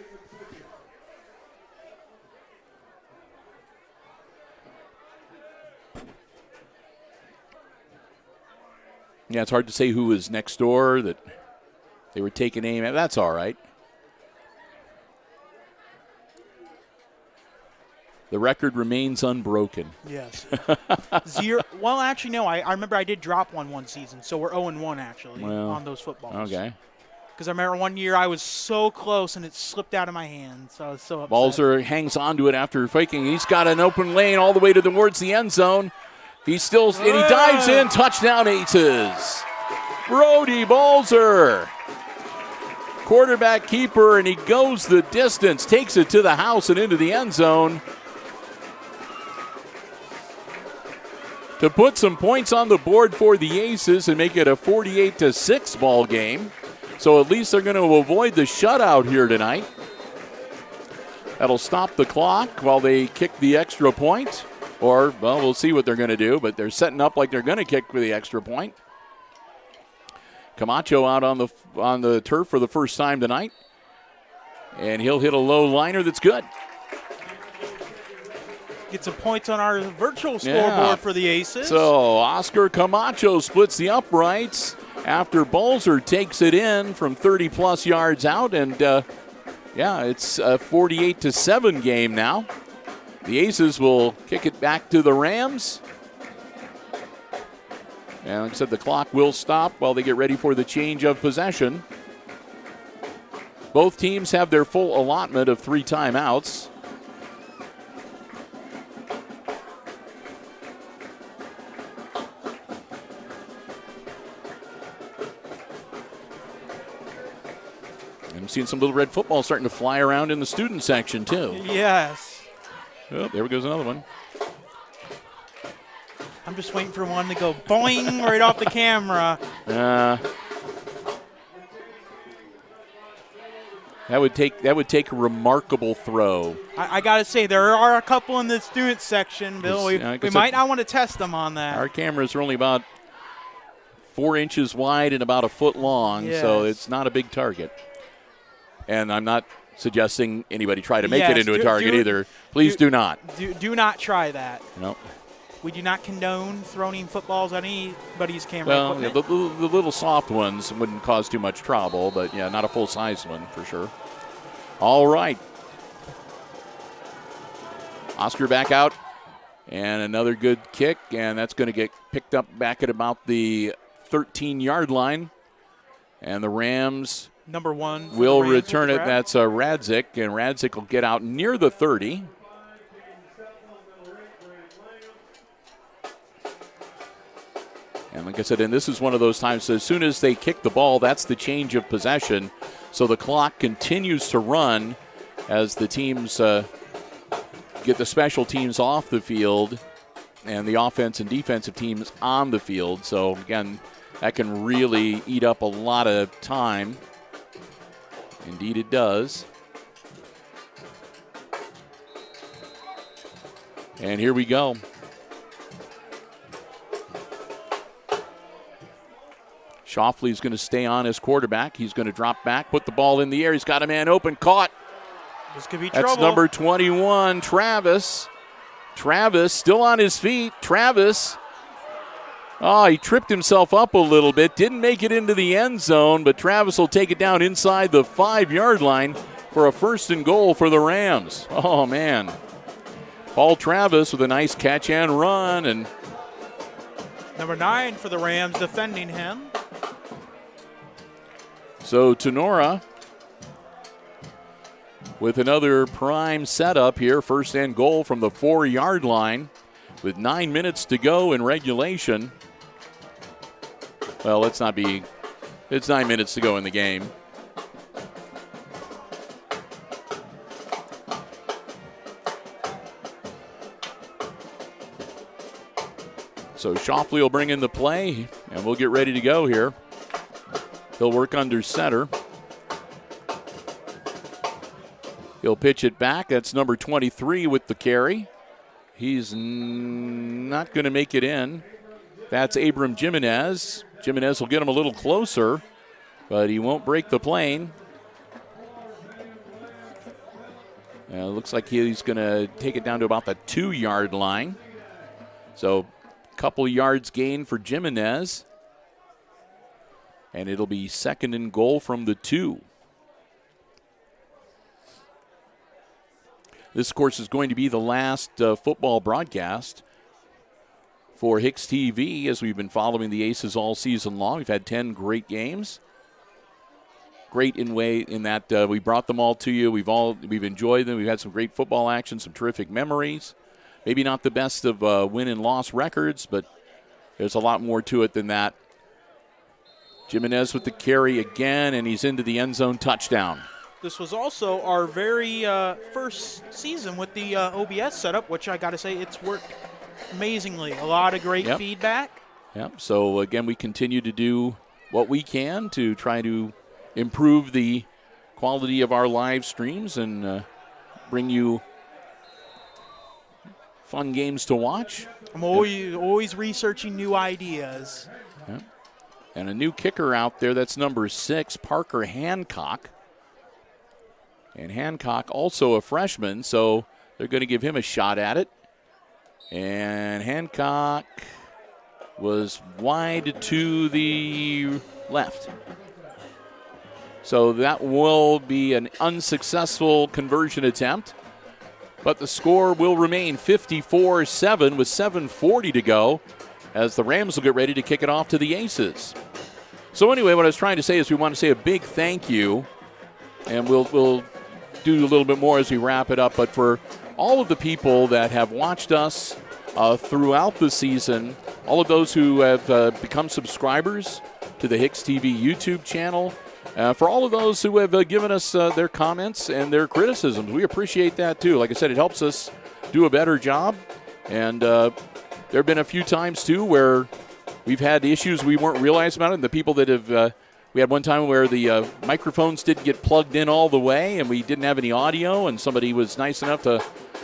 Speaker 1: Yeah, it's hard to say who was next door that they were taking aim at. That's all right. The record remains unbroken.
Speaker 2: Yes. 0. Well, actually, no. I remember I did drop one season, so we're 0-1 actually on those footballs.
Speaker 1: Okay.
Speaker 2: Because I remember one year I was so close and it slipped out of my hand, so I was so upset.
Speaker 1: Balzer hangs on to it after faking. He's got an open lane all the way towards the end zone. He's still, and he dives in, touchdown Aces. Brody Balzer, quarterback keeper, and he goes the distance, takes it to the house and into the end zone to put some points on the board for the Aces and make it a 48-6 ball game. So at least they're going to avoid the shutout here tonight. That'll stop the clock while they kick the extra point. Or, well, we'll see what they're going to do, but they're setting up like they're going to kick for the extra point. Camacho out on the turf for the first time tonight. And he'll hit a low liner that's good.
Speaker 2: Get some points on our virtual scoreboard for the Aces.
Speaker 1: So Oscar Camacho splits the uprights after Balzer takes it in from 30-plus yards out. And, it's a 48-7 game now. The Aces will kick it back to the Rams. And like I said, the clock will stop while they get ready for the change of possession. Both teams have their full allotment of 3 timeouts. I'm seeing some Little Red football starting to fly around in the student section, too.
Speaker 2: Yes.
Speaker 1: Oh, there goes another one.
Speaker 2: I'm just waiting for one to go boing right off the camera.
Speaker 1: That would take a remarkable throw.
Speaker 2: I got to say, there are a couple in the student section, Bill. We might not want to test them on that.
Speaker 1: Our cameras are only about 4 inches wide and about a foot long, so it's not a big target. And I'm not suggesting anybody try to make it into a target either. Please do not.
Speaker 2: Do not try that.
Speaker 1: No.
Speaker 2: We do not condone throwing footballs on anybody's camera.
Speaker 1: Well, yeah, the little soft ones wouldn't cause too much trouble, but, not a full-size one for sure. All right. Oscar back out, and another good kick, and that's going to get picked up back at about the 13-yard line. And the Rams
Speaker 2: number 1
Speaker 1: will return it. That's Radzik, and Radzik will get out near the 30. And like I said, and this is one of those times, so as soon as they kick the ball, that's the change of possession. So the clock continues to run as the teams get the special teams off the field and the offense and defensive teams on the field. So, again, that can really eat up a lot of time. Indeed it does. And here we go. Shoffley's going to stay on as quarterback. He's going to drop back, put the ball in the air. He's got a man open, caught.
Speaker 2: This could be trouble.
Speaker 1: That's number 21, Travis. Travis still on his feet. Travis. Oh, he tripped himself up a little bit. Didn't make it into the end zone, but Travis will take it down inside the 5-yard line for a 1st and goal for the Rams. Oh, man. Paul Travis with a nice catch and run. And
Speaker 2: number 9 for the Rams defending him.
Speaker 1: So Tinora with another prime setup here. 1st and goal from the 4-yard line with 9 minutes to go in regulation. Well, it's 9 minutes to go in the game. So Shoffley will bring in the play, and we'll get ready to go here. He'll work under center. He'll pitch it back. That's number 23 with the carry. He's not going to make it in. That's Abram Jimenez. Jimenez will get him a little closer, but he won't break the plane. Looks like he's going to take it down to about the 2-yard line. So a couple yards gain for Jimenez. And it'll be 2nd and goal from the 2. This, of course, is going to be the last football broadcast for HIX-TV as we've been following the Aces all season long. We've had 10 great games. Great in that we brought them all to you. We've enjoyed them. We've had some great football action, some terrific memories. Maybe not the best of win and loss records, but there's a lot more to it than that. Jimenez with the carry again, and he's into the end zone touchdown.
Speaker 2: This was also our very first season with the OBS setup, which I got to say, it's worked amazingly. A lot of great feedback.
Speaker 1: Yep. So, again, we continue to do what we can to try to improve the quality of our live streams and bring you fun games to watch.
Speaker 2: I'm always researching new ideas.
Speaker 1: Yep. And a new kicker out there, that's number 6, Parker Hancock. And Hancock also a freshman, so they're going to give him a shot at it. And Hancock was wide to the left. So that will be an unsuccessful conversion attempt. But the score will remain 54-7 with 7:40 to go as the Rams will get ready to kick it off to the Aces. So anyway, what I was trying to say is we want to say a big thank you, and we'll do a little bit more as we wrap it up. But for all of the people that have watched us throughout the season, all of those who have become subscribers to the HIX-TV YouTube channel, for all of those who have given us their comments and their criticisms, we appreciate that too. Like I said, it helps us do a better job. And there have been a few times too where we've had issues we weren't realizing about it. And the people that have, we had one time where the microphones didn't get plugged in all the way and we didn't have any audio, and somebody was nice enough to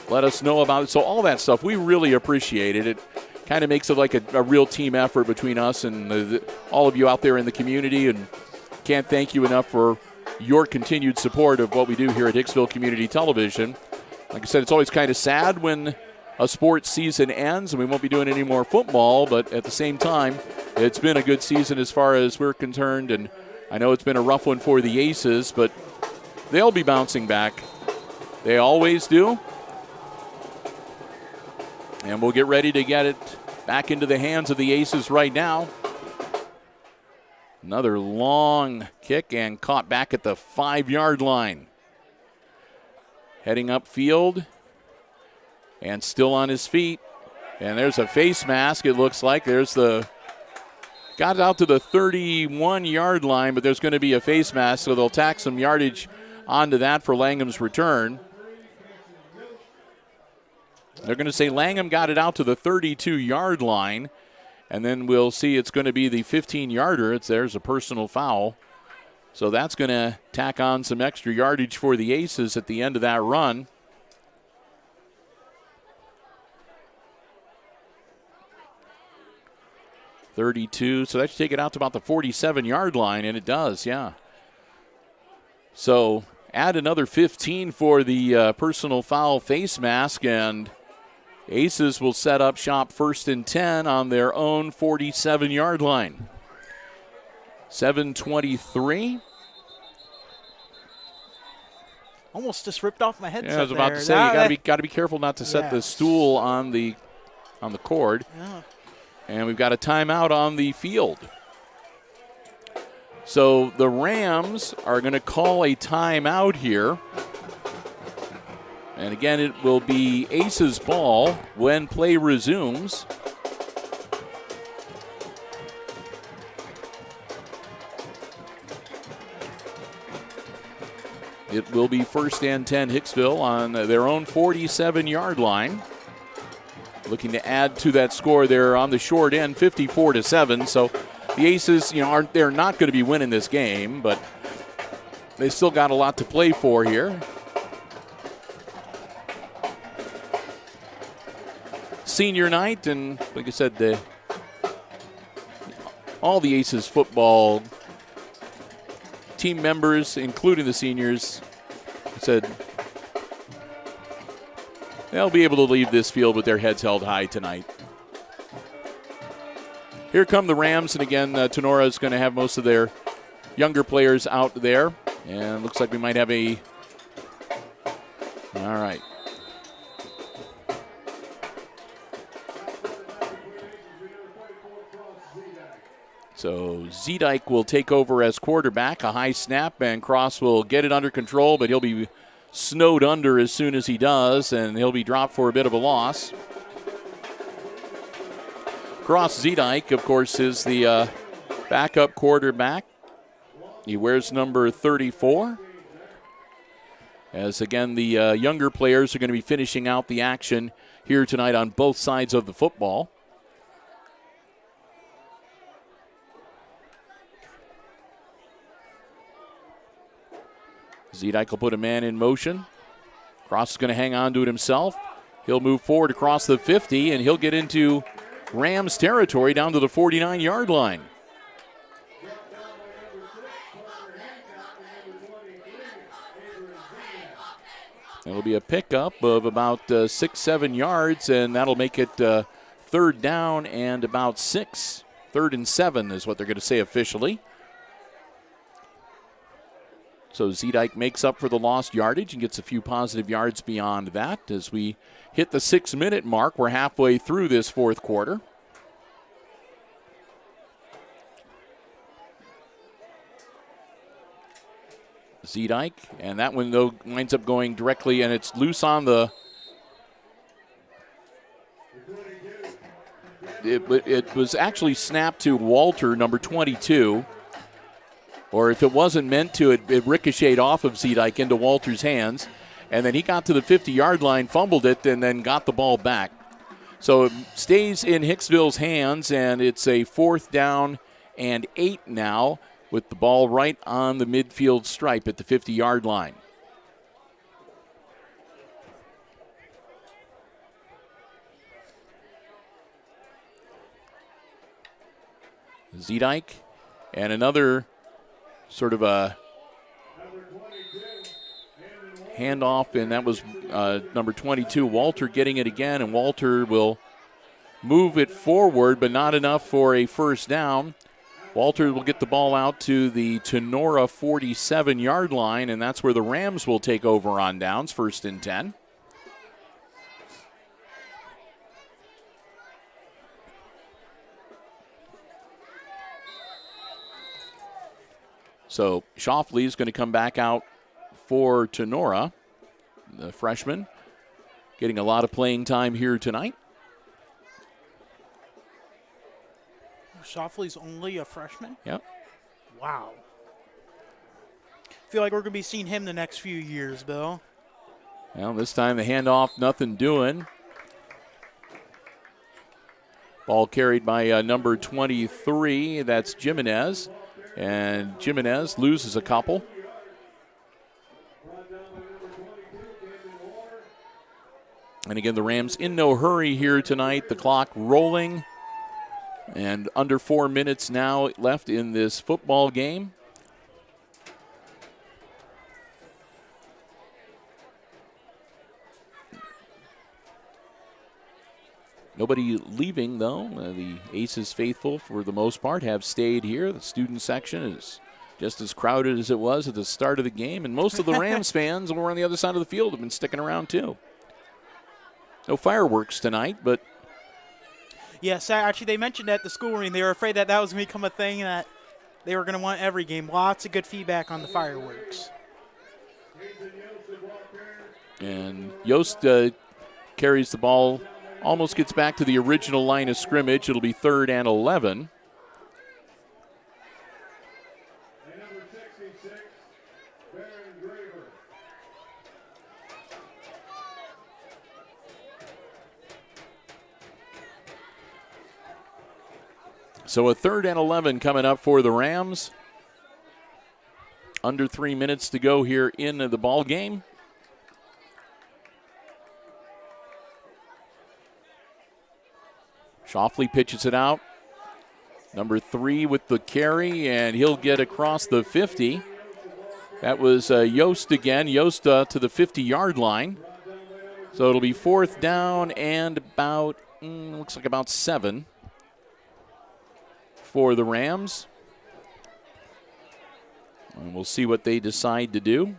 Speaker 1: let us know about it. So all that stuff, we really appreciate it. It kind of makes it like a real team effort between us and all of you out there in the community. And can't thank you enough for your continued support of what we do here at Hicksville Community Television. Like I said, it's always kind of sad when a sports season ends and we won't be doing any more football, but at the same time, it's been a good season as far as we're concerned, and I know it's been a rough one for the Aces, but they'll be bouncing back. They always do. And we'll get ready to get it back into the hands of the Aces right now. Another long kick and caught back at the 5-yard line. Heading upfield and still on his feet. And there's a face mask, it looks like. There's got it out to the 31-yard line, but there's going to be a face mask, so they'll tack some yardage onto that for Langham's return. They're going to say Langham got it out to the 32-yard line. And then we'll see it's going to be the 15-yarder. There's a personal foul. So that's going to tack on some extra yardage for the Aces at the end of that run. .32, so that should take it out to about the 47-yard line, and it does, yeah. So add another 15 for the personal foul face mask, and Aces will set up shop 1st and 10 on their own 47-yard line. 7:23.
Speaker 2: Almost just ripped off my headset.
Speaker 1: Yeah, I was about to say, you got to be careful not to set the stool on the cord.
Speaker 2: Yeah.
Speaker 1: And we've got a timeout on the field. So the Rams are going to call a timeout here. And again, it will be Aces ball when play resumes. It will be 1st and 10 Hicksville on their own 47-yard line. Looking to add to that score there on the short end, 54-7. So the Aces, they're not going to be winning this game, but they still got a lot to play for here. Senior night, and like I said, all the Aces football team members, including the seniors, said they'll be able to leave this field with their heads held high tonight. Here come the Rams, and again, Tinora is going to have most of their younger players out there, and looks like we might have all right. So Zedike will take over as quarterback, a high snap, and Cross will get it under control, but he'll be snowed under as soon as he does, and he'll be dropped for a bit of a loss. Cross Zedike, of course, is the backup quarterback. He wears number 34. As, again, the younger players are going to be finishing out the action here tonight on both sides of the football. Zedike will put a man in motion. Cross is going to hang on to it himself. He'll move forward across the 50, and he'll get into Rams territory down to the 49-yard line. It'll be a pickup of about 6-7 yards, and that'll make it third down and about 6. 3rd and 7 is what they're going to say officially. So Zedike makes up for the lost yardage and gets a few positive yards beyond that. As we hit the 6-minute mark, we're halfway through this fourth quarter. Zedike, and that one, though, winds up going directly, and it's loose on the... It was actually snapped to Walter, number 22. Or if it wasn't meant to, it ricocheted off of Zedike into Walter's hands. And then he got to the 50-yard line, fumbled it, and then got the ball back. So it stays in Hicksville's hands, and it's a 4th down and 8 now with the ball right on the midfield stripe at the 50-yard line. Zedike and another sort of a handoff, and that was number 22, Walter, getting it again, and Walter will move it forward, but not enough for a first down. Walter will get the ball out to the Tinora 47-yard line, and that's where the Rams will take over on downs, 1st and 10. So Shoffley is going to come back out for Tinora, the freshman, getting a lot of playing time here tonight.
Speaker 2: Shoffley's only a freshman?
Speaker 1: Yep.
Speaker 2: Wow. Feel like we're going to be seeing him the next few years, Bill.
Speaker 1: Well, this time the handoff, nothing doing. Ball carried by number 23, that's Jimenez. And Jimenez loses a couple. And again, the Rams in no hurry here tonight. The clock rolling. And under 4 minutes now left in this football game. Nobody leaving, though. The Aces faithful, for the most part, have stayed here. The student section is just as crowded as it was at the start of the game. And most of the Rams fans who were on the other side of the field have been sticking around, too. No fireworks tonight, but...
Speaker 2: Yes, actually, they mentioned at the school ring they were afraid that that was going to become a thing that they were going to want every game. Lots of good feedback on the fireworks.
Speaker 1: And Yost carries the ball, almost gets back to the original line of scrimmage. It'll be 3rd and 11. So a 3rd and 11 coming up for the Rams. Under 3 minutes to go here in the ball game. Shoffley pitches it out. Number 3 with the carry, and he'll get across the 50. That was Yost again. Yost to the 50-yard line. So it'll be 4th down and about, looks like about 7 for the Rams. And we'll see what they decide to do.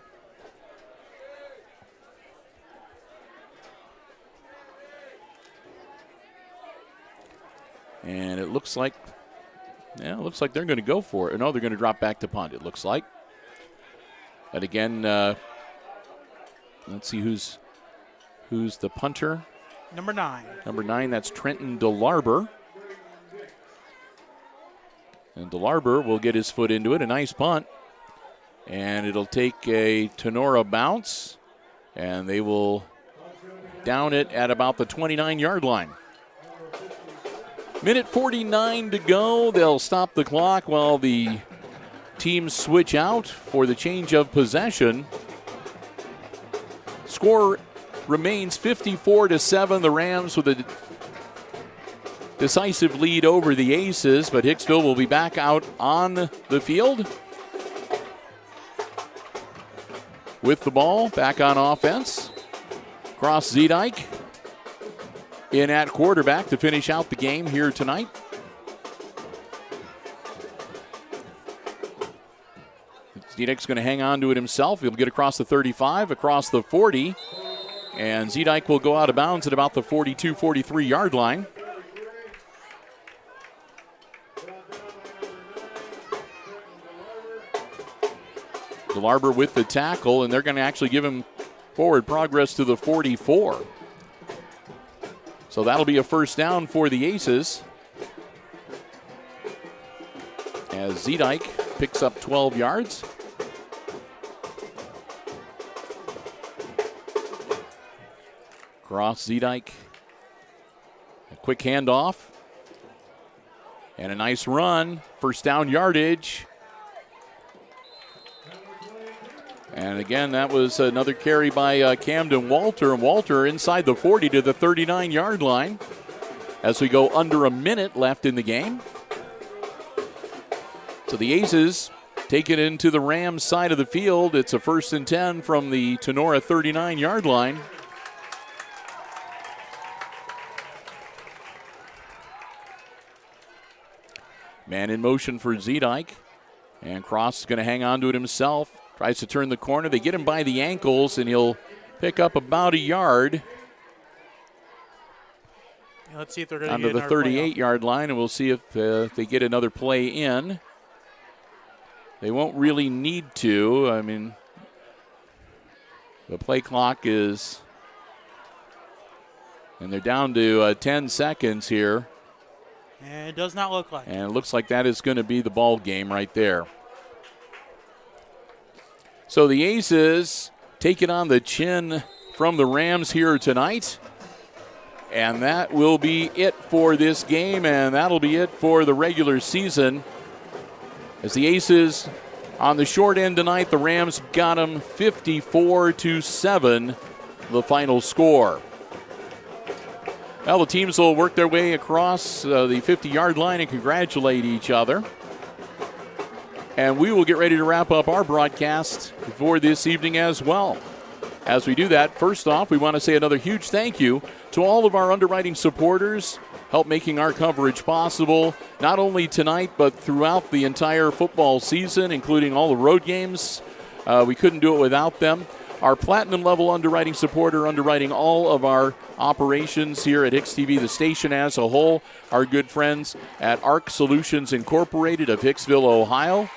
Speaker 1: And it looks like, they're going to go for it. No, they're going to drop back to punt, it looks like. And again, let's see who's the punter.
Speaker 2: Number 9.
Speaker 1: Number 9, that's Trenton DeLarber. And DeLarber will get his foot into it. A nice punt. And it'll take a Tinora bounce. And they will down it at about the 29-yard line. Minute 49 to go. They'll stop the clock while the teams switch out for the change of possession. Score remains 54-7. The Rams with a decisive lead over the Aces, but Hicksville will be back out on the field with the ball, back on offense. Cross Zedike in at quarterback to finish out the game here tonight. Zedike's going to hang on to it himself. He'll get across the 35, across the 40, and Zedike will go out of bounds at about the 42, 43-yard line. DeLarber with the tackle, and they're going to actually give him forward progress to the 44. So that'll be a first down for the Aces, as Zedike picks up 12 yards. Cross Zedike. A quick handoff. And a nice run. First down yardage. And again, that was another carry by Camden Walter. And Walter inside the 40 to the 39-yard line as we go under a minute left in the game. So the Aces take it into the Rams side of the field. It's a 1st and 10 from the Tinora 39-yard line. Man in motion for Zedike. And Cross is going to hang on to it himself. Tries to turn the corner. They get him by the ankles, and he'll pick up about a yard.
Speaker 2: Let's see if they're going to
Speaker 1: onto the 38-yard line, and we'll see if they get another play in. They won't really need to. I mean, the play clock is, and they're down to 10 seconds here.
Speaker 2: And it does not look like it.
Speaker 1: And it looks like that is going to be the ball game right there. So the Aces take it on the chin from the Rams here tonight. And that will be it for this game, and that'll be it for the regular season. As the Aces on the short end tonight, the Rams got them 54-7, the final score. Well, the teams will work their way across the 50-yard line and congratulate each other. And we will get ready to wrap up our broadcast for this evening as well. As we do that, first off, we want to say another huge thank you to all of our underwriting supporters, help making our coverage possible, not only tonight, but throughout the entire football season, including all the road games. We couldn't do it without them. Our platinum level underwriting supporter, underwriting all of our operations here at HIX-TV, the station as a whole, our good friends at ARC Solutions Incorporated of Hicksville, Ohio,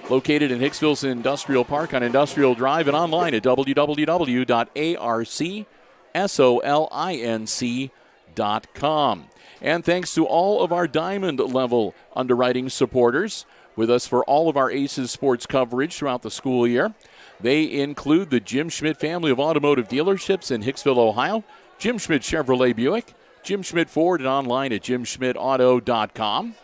Speaker 1: located in Hicksville's Industrial Park on Industrial Drive, and online at www.arcsolinc.com. And thanks to all of our diamond level underwriting supporters with us for all of our Aces sports coverage throughout the school year. They include the Jim Schmidt family of automotive dealerships in Hicksville, Ohio, Jim Schmidt Chevrolet Buick, Jim Schmidt Ford, and online at jimschmidtauto.com.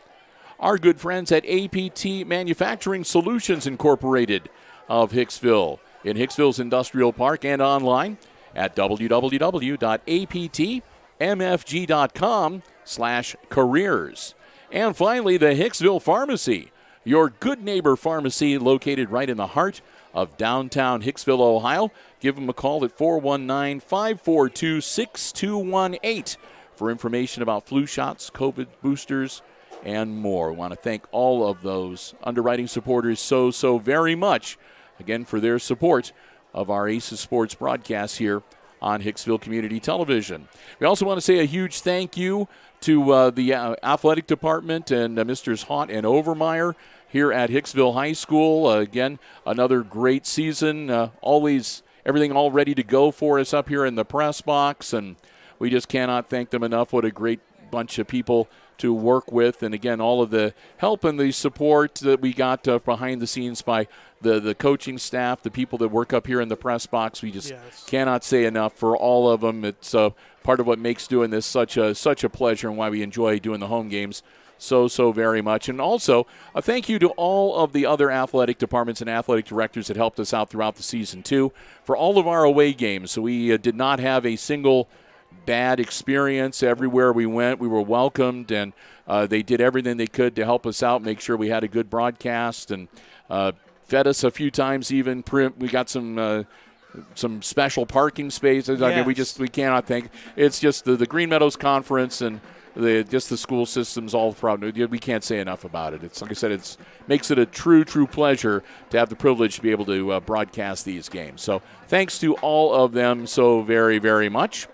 Speaker 1: Our good friends at APT Manufacturing Solutions Incorporated of Hicksville in Hicksville's Industrial Park, and online at www.aptmfg.com/careers. And finally, the Hicksville Pharmacy, your good neighbor pharmacy located right in the heart of downtown Hicksville, Ohio. Give them a call at 419-542-6218 for information about flu shots, COVID boosters, and more. We want to thank all of those underwriting supporters so very much, again, for their support of our Aces Sports broadcast here on Hicksville Community Television. We also want to say a huge thank you to the athletic department and Misters Haught and Overmeyer here at Hicksville High School. Again, another great season. Always everything all ready to go for us up here in the press box, and we just cannot thank them enough. What a great bunch of people to work with, and again, all of the help and the support that we got behind the scenes by the coaching staff, the people that work up here in the press box. We just cannot say enough for all of them. It's part of what makes doing this such a pleasure, and why we enjoy doing the home games so very much. And also a thank you to all of the other athletic departments and athletic directors that helped us out throughout the season too, for all of our away games. So we did not have a single bad experience. Everywhere we went, we were welcomed, and they did everything they could to help us out, make sure we had a good broadcast, and fed us a few times even. We got some some special parking spaces. I mean,
Speaker 2: Yes.
Speaker 1: we cannot thank. It's just the Green Meadows Conference and just the school systems all proud. We can't say enough about it. It's like I said, it makes it a true pleasure to have the privilege to be able to broadcast these games. So thanks to all of them so very, very much.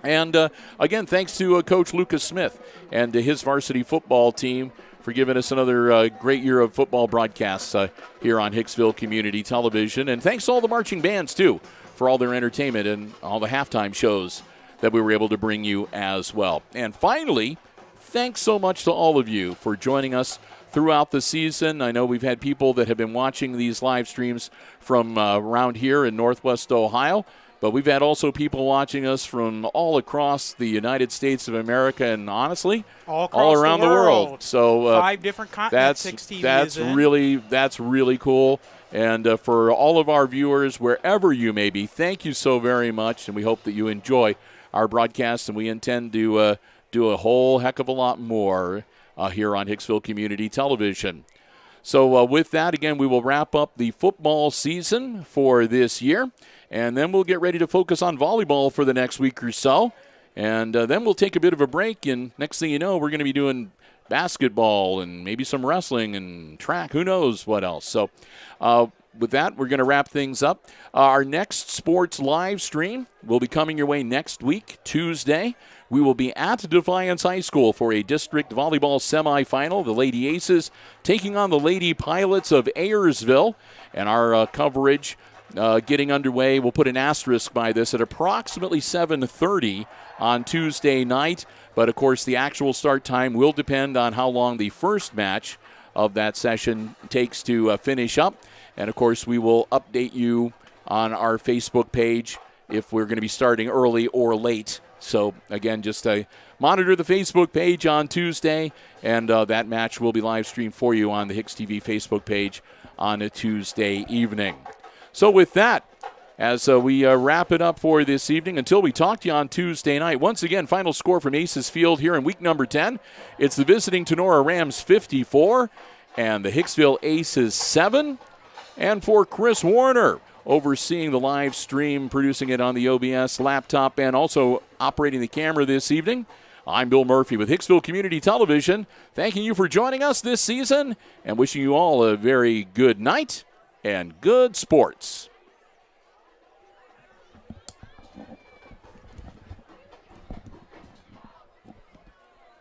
Speaker 1: And again, thanks to Coach Lucas Smith and to his varsity football team for giving us another great year of football broadcasts here on Hicksville Community Television. And thanks to all the marching bands, too, for all their entertainment and all the halftime shows that we were able to bring you as well. And finally, thanks so much to all of you for joining us throughout the season. I know we've had people that have been watching these live streams from around here in Northwest Ohio, but we've had also people watching us from all across the United States of America and, honestly, all around the world. So
Speaker 2: 5 different continents, HIX-TV is in.
Speaker 1: That's really cool. And for all of our viewers, wherever you may be, thank you so very much, and we hope that you enjoy our broadcast, and we intend to do a whole heck of a lot more here on Hicksville Community Television. So with that, again, we will wrap up the football season for this year, and then we'll get ready to focus on volleyball for the next week or so. And then we'll take a bit of a break, and next thing you know, we're going to be doing basketball and maybe some wrestling and track. Who knows what else? So with that, we're going to wrap things up. Our next sports live stream will be coming your way next week, Tuesday. We will be at Defiance High School for a district volleyball semifinal. The Lady Aces taking on the Lady Pilots of Ayersville. And our coverage getting underway, we'll put an asterisk by this, at approximately 7:30 on Tuesday night. But, of course, the actual start time will depend on how long the first match of that session takes to finish up. And, of course, we will update you on our Facebook page if we're going to be starting early or late. So, again, just monitor the Facebook page on Tuesday, and that match will be live streamed for you on the HIX-TV Facebook page on a Tuesday evening. So with that, as we wrap it up for this evening, until we talk to you on Tuesday night, once again, final score from Aces Field here in week number 10. It's the visiting Tinora Rams 54 and the Hicksville Aces 7. And for Chris Warner, overseeing the live stream, producing it on the OBS laptop, and also operating the camera this evening, I'm Bill Murphy with Hicksville Community Television, thanking you for joining us this season and wishing you all a very good night and good sports.